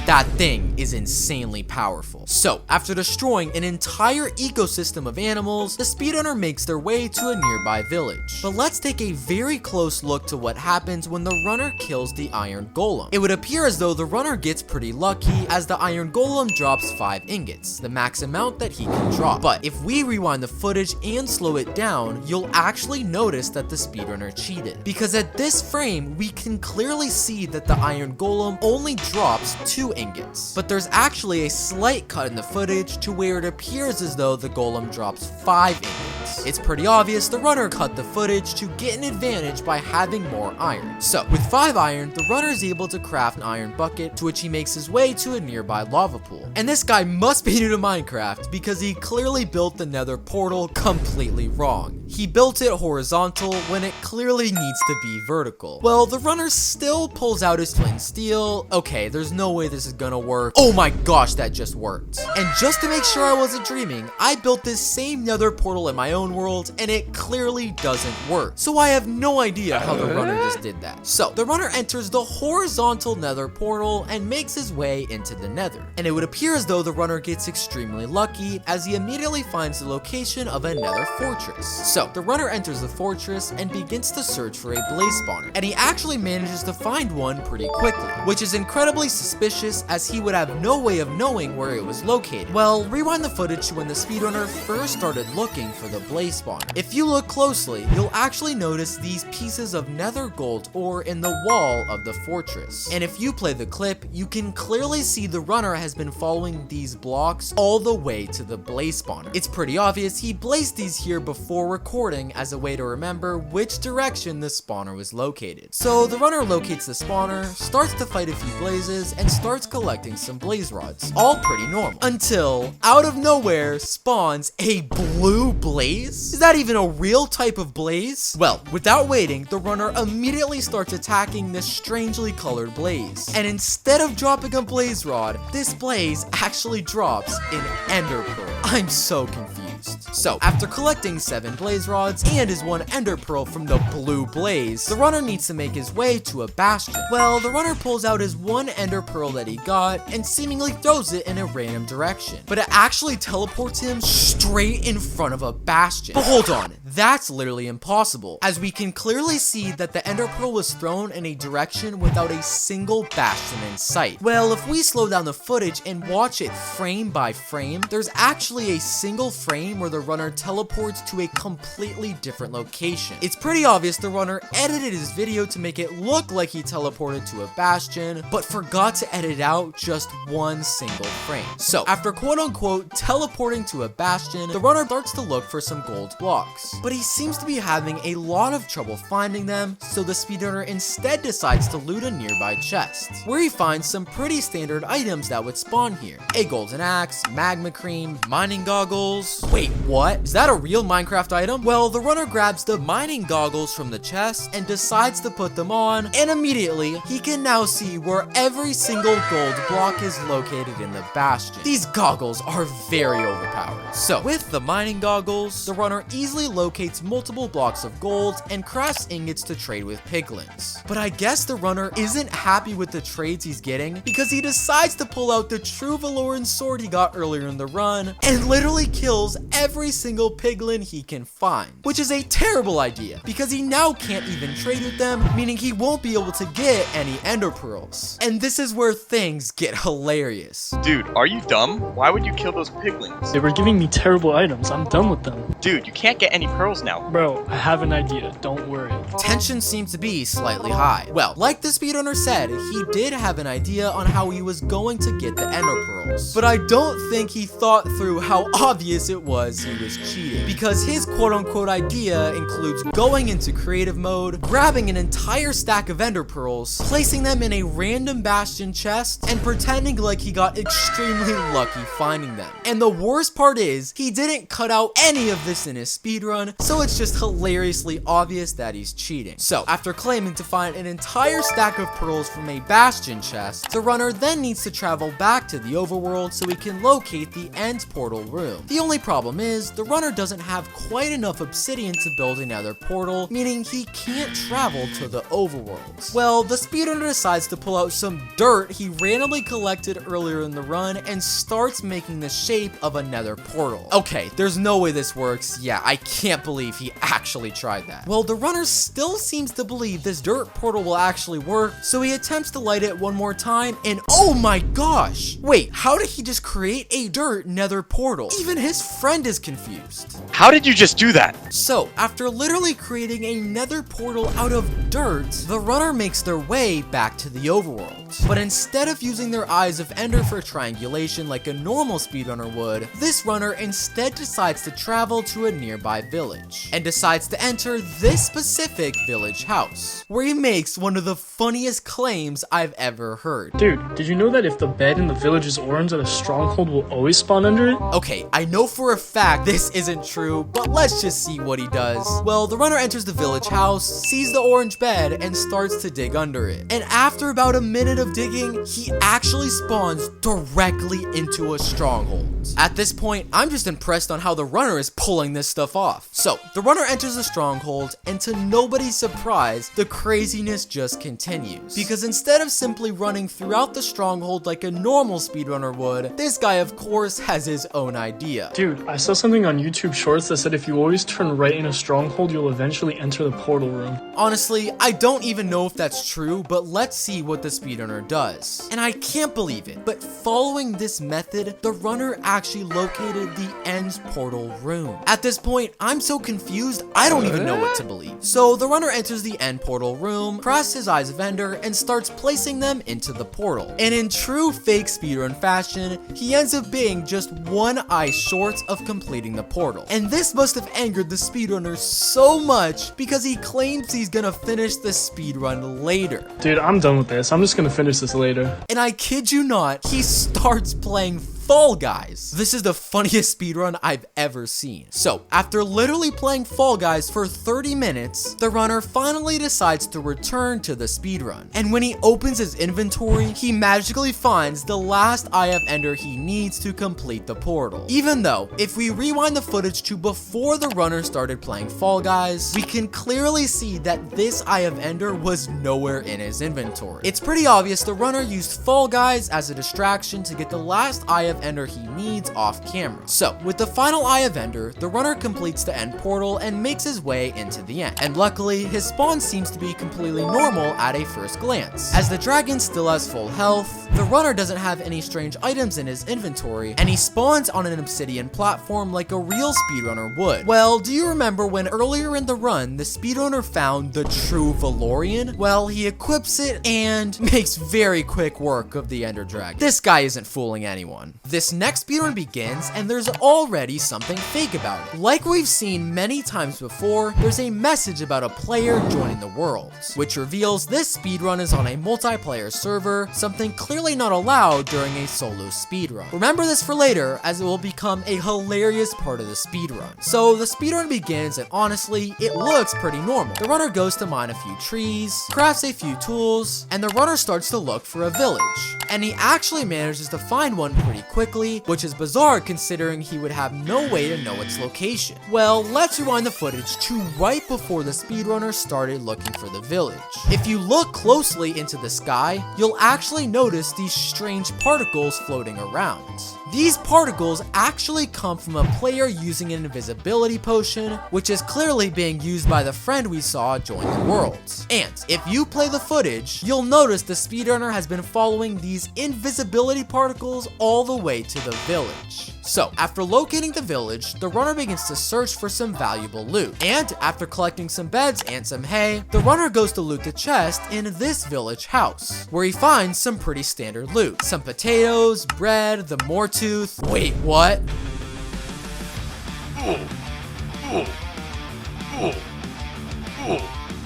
That thing is insanely powerful. So, after destroying an entire ecosystem of animals, the speedrunner makes their way to a nearby village. But let's take a very close look to what happens when the runner kills the iron golem. It would appear as though the runner gets pretty lucky, as the iron golem drops 5 ingots, the max amount that he can drop. But if we rewind the footage and slow it down, you'll actually notice that the speedrunner cheated. Because at this frame, we can clearly see that the iron golem only drops 2 ingots. But there's actually a slight cut in the footage to where it appears as though the golem drops 5 ingots. It's pretty obvious the runner cut the footage to get an advantage by having more iron. So, with 5 iron, the runner is able to craft an iron bucket, to which he makes his way to a nearby lava pool. And this guy must be new to Minecraft, because he clearly built the nether portal completely wrong. He built it horizontal when it clearly needs to be vertical. Well, the runner still pulls out his flint and steel. Okay, there's no way this is gonna work. Oh my gosh, that just worked. And just to make sure I wasn't dreaming, I built this same nether portal in my own world, and it clearly doesn't work. So I have no idea how the runner just did that. So, the runner enters the horizontal nether portal and makes his way into the nether. And it would appear as though the runner gets extremely lucky, as he immediately finds the location of a nether fortress. So, the runner enters the fortress and begins to search for a blaze spawner. And he actually manages to find one pretty quickly, which is incredibly suspicious, as he would have no way of knowing where it was located. Well, rewind the footage to when the speedrunner first started looking for the blaze spawner. If you look closely, you'll actually notice these pieces of nether gold ore in the wall of the fortress. And if you play the clip, you can clearly see the runner has been following these blocks all the way to the blaze spawner. It's pretty obvious he placed these here before recording as a way to remember which direction the spawner was located. So the runner locates the spawner, starts to fight a few blazes, and starts collecting some blaze rods. All pretty normal. Until, out of nowhere, spawns a blue blaze? Is that even a real type of blaze? Well, without waiting, the runner immediately starts attacking this strangely colored blaze. And instead of dropping a blaze rod, this blaze actually drops an ender pearl. I'm so confused. So, after collecting 7 blaze rods and his 1 ender pearl from the blue blaze, the runner needs to make his way to a bastion. Well, the runner pulls out his 1 ender pearl that he got and seemingly throws it in a random direction. But it actually teleports him straight in front of a bastion. But hold on, that's literally impossible, as we can clearly see that the ender pearl was thrown in a direction without a single bastion in sight. Well, if we slow down the footage and watch it frame by frame, there's actually a single frame where the runner teleports to a completely different location. It's pretty obvious the runner edited his video to make it look like he teleported to a bastion, but forgot to edit out just 1 single frame. So, after quote-unquote teleporting to a bastion, the runner starts to look for some gold blocks. But he seems to be having a lot of trouble finding them, so the speedrunner instead decides to loot a nearby chest, where he finds some pretty standard items that would spawn here. A golden axe, magma cream, mining goggles. Wait, what? Is that a real Minecraft item? Well, the runner grabs the mining goggles from the chest and decides to put them on, and immediately, he can now see where every single gold block is located in the bastion. These goggles are very overpowered. So, with the mining goggles, the runner easily locates multiple blocks of gold and crafts ingots to trade with piglins. But I guess the runner isn't happy with the trades he's getting, because he decides to pull out the true Valoran sword he got earlier in the run and literally kills every single piglin he can find, which is a terrible idea because he now can't even trade with them, meaning he won't be able to get any ender pearls. And this is where things get hilarious. Dude, are you dumb? Why would you kill those piglins? They were giving me terrible items. I'm done with them. Dude, you can't get any pearls now. Bro, I have an idea. Don't worry. Tension seems to be slightly high. Well, like the speedrunner said, he did have an idea on how he was going to get the ender pearls, but I don't think he thought through how obvious it was he was cheating, because his quote-unquote idea includes going into creative mode, grabbing an entire stack of ender pearls, placing them in a random bastion chest, and pretending like he got extremely lucky finding them. And the worst part is, he didn't cut out any of this in his speedrun, so it's just hilariously obvious that he's cheating. So, after claiming to find an entire stack of pearls from a bastion chest, the runner then needs to travel back to the overworld so he can locate the end portal room. The only problem is, the runner doesn't have quite enough obsidian to build another portal, meaning he can't travel to the overworld. Well, the speedrunner decides to pull out some dirt he randomly collected earlier in the run and starts making the shape of a nether portal. Okay, there's no way this works. Yeah, I can't believe he actually tried that. Well, the runner still seems to believe this dirt portal will actually work, so he attempts to light it one more time, and oh my gosh! Wait, how did he just create a dirt nether portal? Even his friend is confused. How did you just do that? So, after literally creating a nether portal out of dirt, the runner makes their way back to the overworld. But instead of using their eyes of ender for triangulation like a normal speedrunner would, this runner instead decides to travel to a nearby village, and decides to enter this specific village house, where he makes one of the funniest claims I've ever heard. Dude, did you know that if the bed in the village is orange, that a stronghold will always spawn under it? Okay, I know for a fact this isn't true, but let's just see what he does. Well, the runner enters the village house, sees the orange bed, and starts to dig under it. And after about a minute of digging, he actually spawns directly into a stronghold. At this point, I'm just impressed on how the runner is pulling this stuff off. So, the runner enters the stronghold, and to nobody's surprise, the craziness just continues. Because instead of simply running throughout the stronghold like a normal speedrunner would, this guy of course has his own idea. Dude, I saw something on YouTube Shorts that said if you always turn right in a stronghold, you'll eventually enter the portal room. Honestly, I don't even know if that's true, but let's see what the speedrunner does. And I can't believe it, but following this method, the runner actually located the end portal room. At this point, I'm so confused, I don't even know what to believe. So the runner enters the end portal room, crafts his eyes of ender, and starts placing them into the portal. And in true fake speedrun fashion, he ends up being just one eye short of completing the portal. And this must have angered the speedrunner so much because he claims he's gonna finish the speedrun later. Dude, I'm done with this. I'm just gonna finish this later. And I kid you not, he starts playing Fall Guys. This is the funniest speedrun I've ever seen. So, after literally playing Fall Guys for 30 minutes, the runner finally decides to return to the speedrun. And when he opens his inventory, he magically finds the last Eye of Ender he needs to complete the portal. Even though, if we rewind the footage to before the runner started playing Fall Guys, we can clearly see that this Eye of Ender was nowhere in his inventory. It's pretty obvious the runner used Fall Guys as a distraction to get the last Eye of Ender he needs off camera. So, with the final Eye of Ender, the runner completes the end portal and makes his way into the end. And luckily, his spawn seems to be completely normal at a first glance. As the dragon still has full health, the runner doesn't have any strange items in his inventory, and he spawns on an obsidian platform like a real speedrunner would. Well, do you remember when earlier in the run, the speedrunner found the true Valorian? Well, he equips it and makes very quick work of the Ender Dragon. This guy isn't fooling anyone. This next speedrun begins, and there's already something fake about it. Like we've seen many times before, there's a message about a player joining the world, which reveals this speedrun is on a multiplayer server, something clearly not allowed during a solo speedrun. Remember this for later, as it will become a hilarious part of the speedrun. So the speedrun begins, and honestly, it looks pretty normal. The runner goes to mine a few trees, crafts a few tools, and the runner starts to look for a village. And he actually manages to find one pretty quickly, which is bizarre considering he would have no way to know its location. Well, let's rewind the footage to right before the speedrunner started looking for the village. If you look closely into the sky, you'll actually notice these strange particles floating around. These particles actually come from a player using an invisibility potion, which is clearly being used by the friend we saw join the worlds. And if you play the footage, you'll notice the speedrunner has been following these invisibility particles all the way to the village. So, after locating the village, the runner begins to search for some valuable loot. And after collecting some beds and some hay, the runner goes to loot the chest in this village house, where he finds some pretty standard loot. Some potatoes, bread, the moretooth. Wait, what?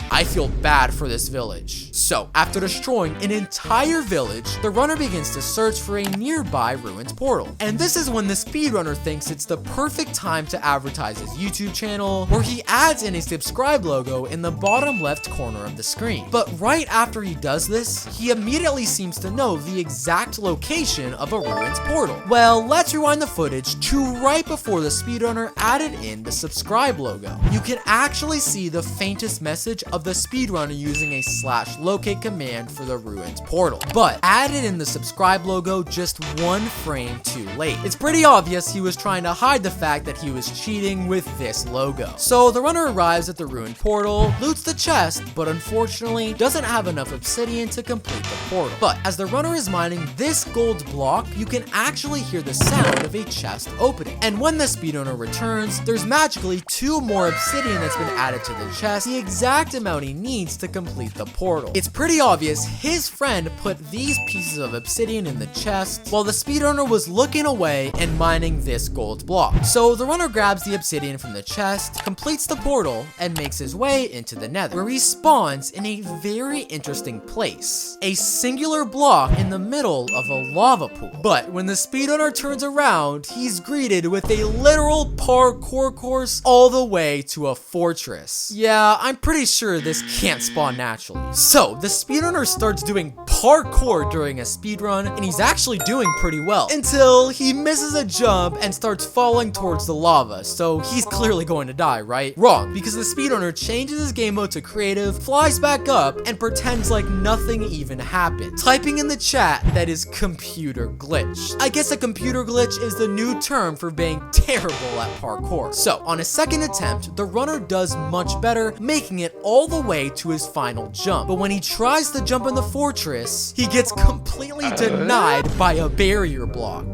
I feel bad for this village. So, after destroying an entire village, the runner begins to search for a nearby ruined portal. And this is when the speedrunner thinks it's the perfect time to advertise his YouTube channel, where he adds in a subscribe logo in the bottom left corner of the screen. But right after he does this, he immediately seems to know the exact location of a ruined portal. Well, let's rewind the footage to right before the speedrunner added in the subscribe logo. You can actually see the faintest message of the speedrunner using a /locate command for the ruined portal, but added in the subscribe logo just one frame too late. It's pretty obvious he was trying to hide the fact that he was cheating with this logo. So the runner arrives at the ruined portal, loots the chest, but unfortunately doesn't have enough obsidian to complete the portal. But as the runner is mining this gold block, you can actually hear the sound of a chest opening. And when the speedrunner returns, there's magically 2 more obsidian that's been added to the chest, the exact amount he needs to complete the portal. It's pretty obvious his friend put these pieces of obsidian in the chest while the speedrunner was looking away and mining this gold block. So the runner grabs the obsidian from the chest, completes the portal, and makes his way into the nether, where he spawns in a very interesting place. A singular block in the middle of a lava pool. But when the speedrunner turns around, he's greeted with a literal parkour course all the way to a fortress. Yeah, I'm pretty sure this can't spawn naturally. So the speedrunner starts doing parkour during a speedrun, and he's actually doing pretty well until he misses a jump and starts falling towards the lava. So he's clearly going to die, right? Wrong, because the speedrunner changes his game mode to creative, flies back up, and pretends like nothing even happened, typing in the chat that is computer glitch. I guess a computer glitch is the new term for being terrible at parkour. So on his second attempt, the runner does much better, making it all the way to his final jump. But when he tries to jump in the fortress, he gets completely denied by a barrier block.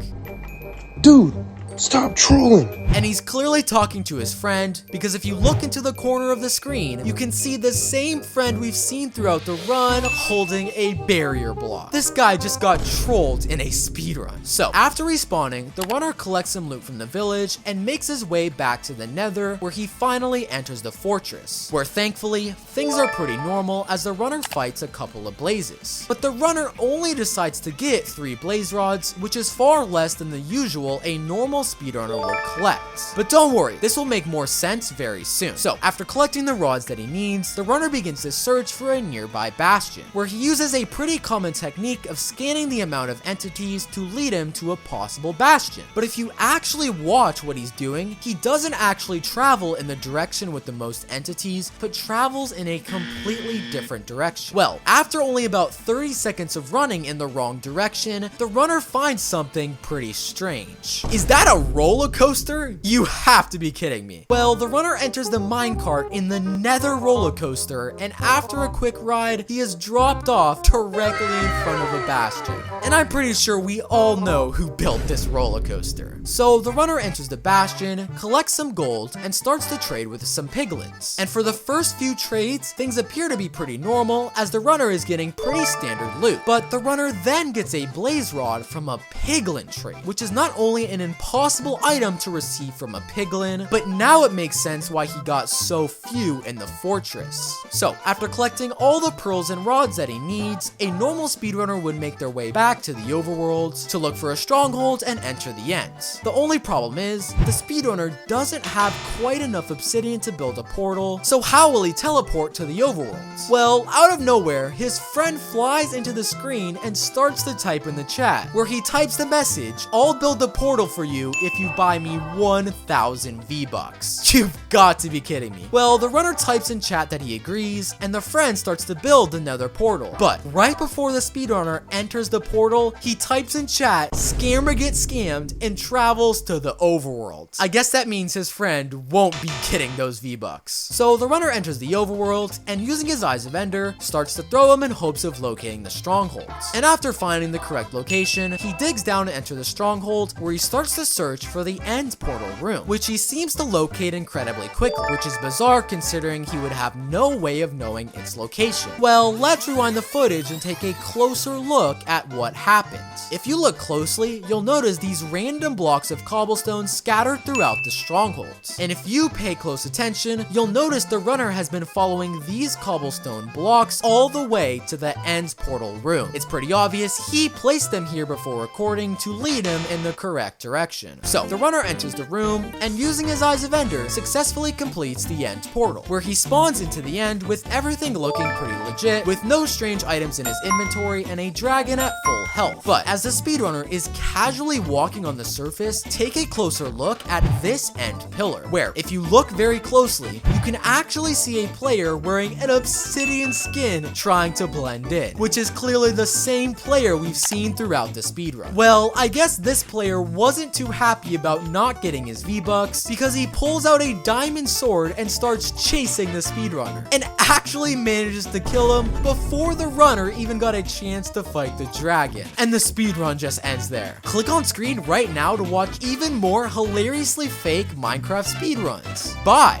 Dude, stop trolling. And he's clearly talking to his friend, because if you look into the corner of the screen, you can see the same friend we've seen throughout the run holding a barrier block. This guy just got trolled in a speedrun. So after respawning, the runner collects some loot from the village and makes his way back to the nether, where he finally enters the fortress, where thankfully things are pretty normal as the runner fights a couple of blazes. But the runner only decides to get 3 blaze rods, which is far less than the usual a normal speedrunner would collect. But don't worry, this will make more sense very soon. So after collecting the rods that he needs, the runner begins to search for a nearby bastion, where he uses a pretty common technique of scanning the amount of entities to lead him to a possible bastion. But if you actually watch what he's doing, he doesn't actually travel in the direction with the most entities, but travels in a completely different direction. Well, after only about 30 seconds of running in the wrong direction, the runner finds something pretty strange. Is that a roller coaster? You have to be kidding me. Well, the runner enters the minecart in the nether roller coaster, and after a quick ride, he is dropped off directly in front of a bastion. And I'm pretty sure we all know who built this roller coaster. So the runner enters the bastion, collects some gold, and starts to trade with some piglins. And for the first few trades, things appear to be pretty normal as the runner is getting pretty standard loot. But the runner then gets a blaze rod from a piglin trade, which is not only an impossible impossible item to receive from a piglin, but now it makes sense why he got so few in the fortress. So, after collecting all the pearls and rods that he needs, a normal speedrunner would make their way back to the overworlds to look for a stronghold and enter the ends. The only problem is, the speedrunner doesn't have quite enough obsidian to build a portal, so how will he teleport to the overworlds? Well, out of nowhere, his friend flies into the screen and starts to type in the chat, where he types the message, "I'll build the portal for you if you buy me 1,000 V-Bucks. You've got to be kidding me. Well, the runner types in chat that he agrees, and the friend starts to build the nether portal. But right before the speedrunner enters the portal, he types in chat, "Scammer get scammed," and travels to the overworld. I guess that means his friend won't be getting those V-Bucks. So the runner enters the overworld, and using his Eyes of Ender, starts to throw them in hopes of locating the strongholds. And after finding the correct location, he digs down to enter the stronghold, where he starts to search for the end portal room, which he seems to locate incredibly quickly, which is bizarre considering he would have no way of knowing its location. Well, let's rewind the footage and take a closer look at what happened. If you look closely, you'll notice these random blocks of cobblestone scattered throughout the strongholds. And if you pay close attention, you'll notice the runner has been following these cobblestone blocks all the way to the end portal room. It's pretty obvious he placed them here before recording to lead him in the correct direction. So the runner enters the room, and using his Eyes of Ender, successfully completes the end portal, where he spawns into the end with everything looking pretty legit, with no strange items in his inventory and a dragon at full health. But as the speedrunner is casually walking on the surface, take a closer look at this end pillar, where if you look very closely, you can actually see a player wearing an obsidian skin trying to blend in, which is clearly the same player we've seen throughout the speedrun. Well, I guess this player wasn't too happy about not getting his V-Bucks, because he pulls out a diamond sword and starts chasing the speedrunner, and actually manages to kill him before the runner even got a chance to fight the dragon. And the speedrun just ends there. Click on screen right now to watch even more hilariously fake Minecraft speedruns. Bye!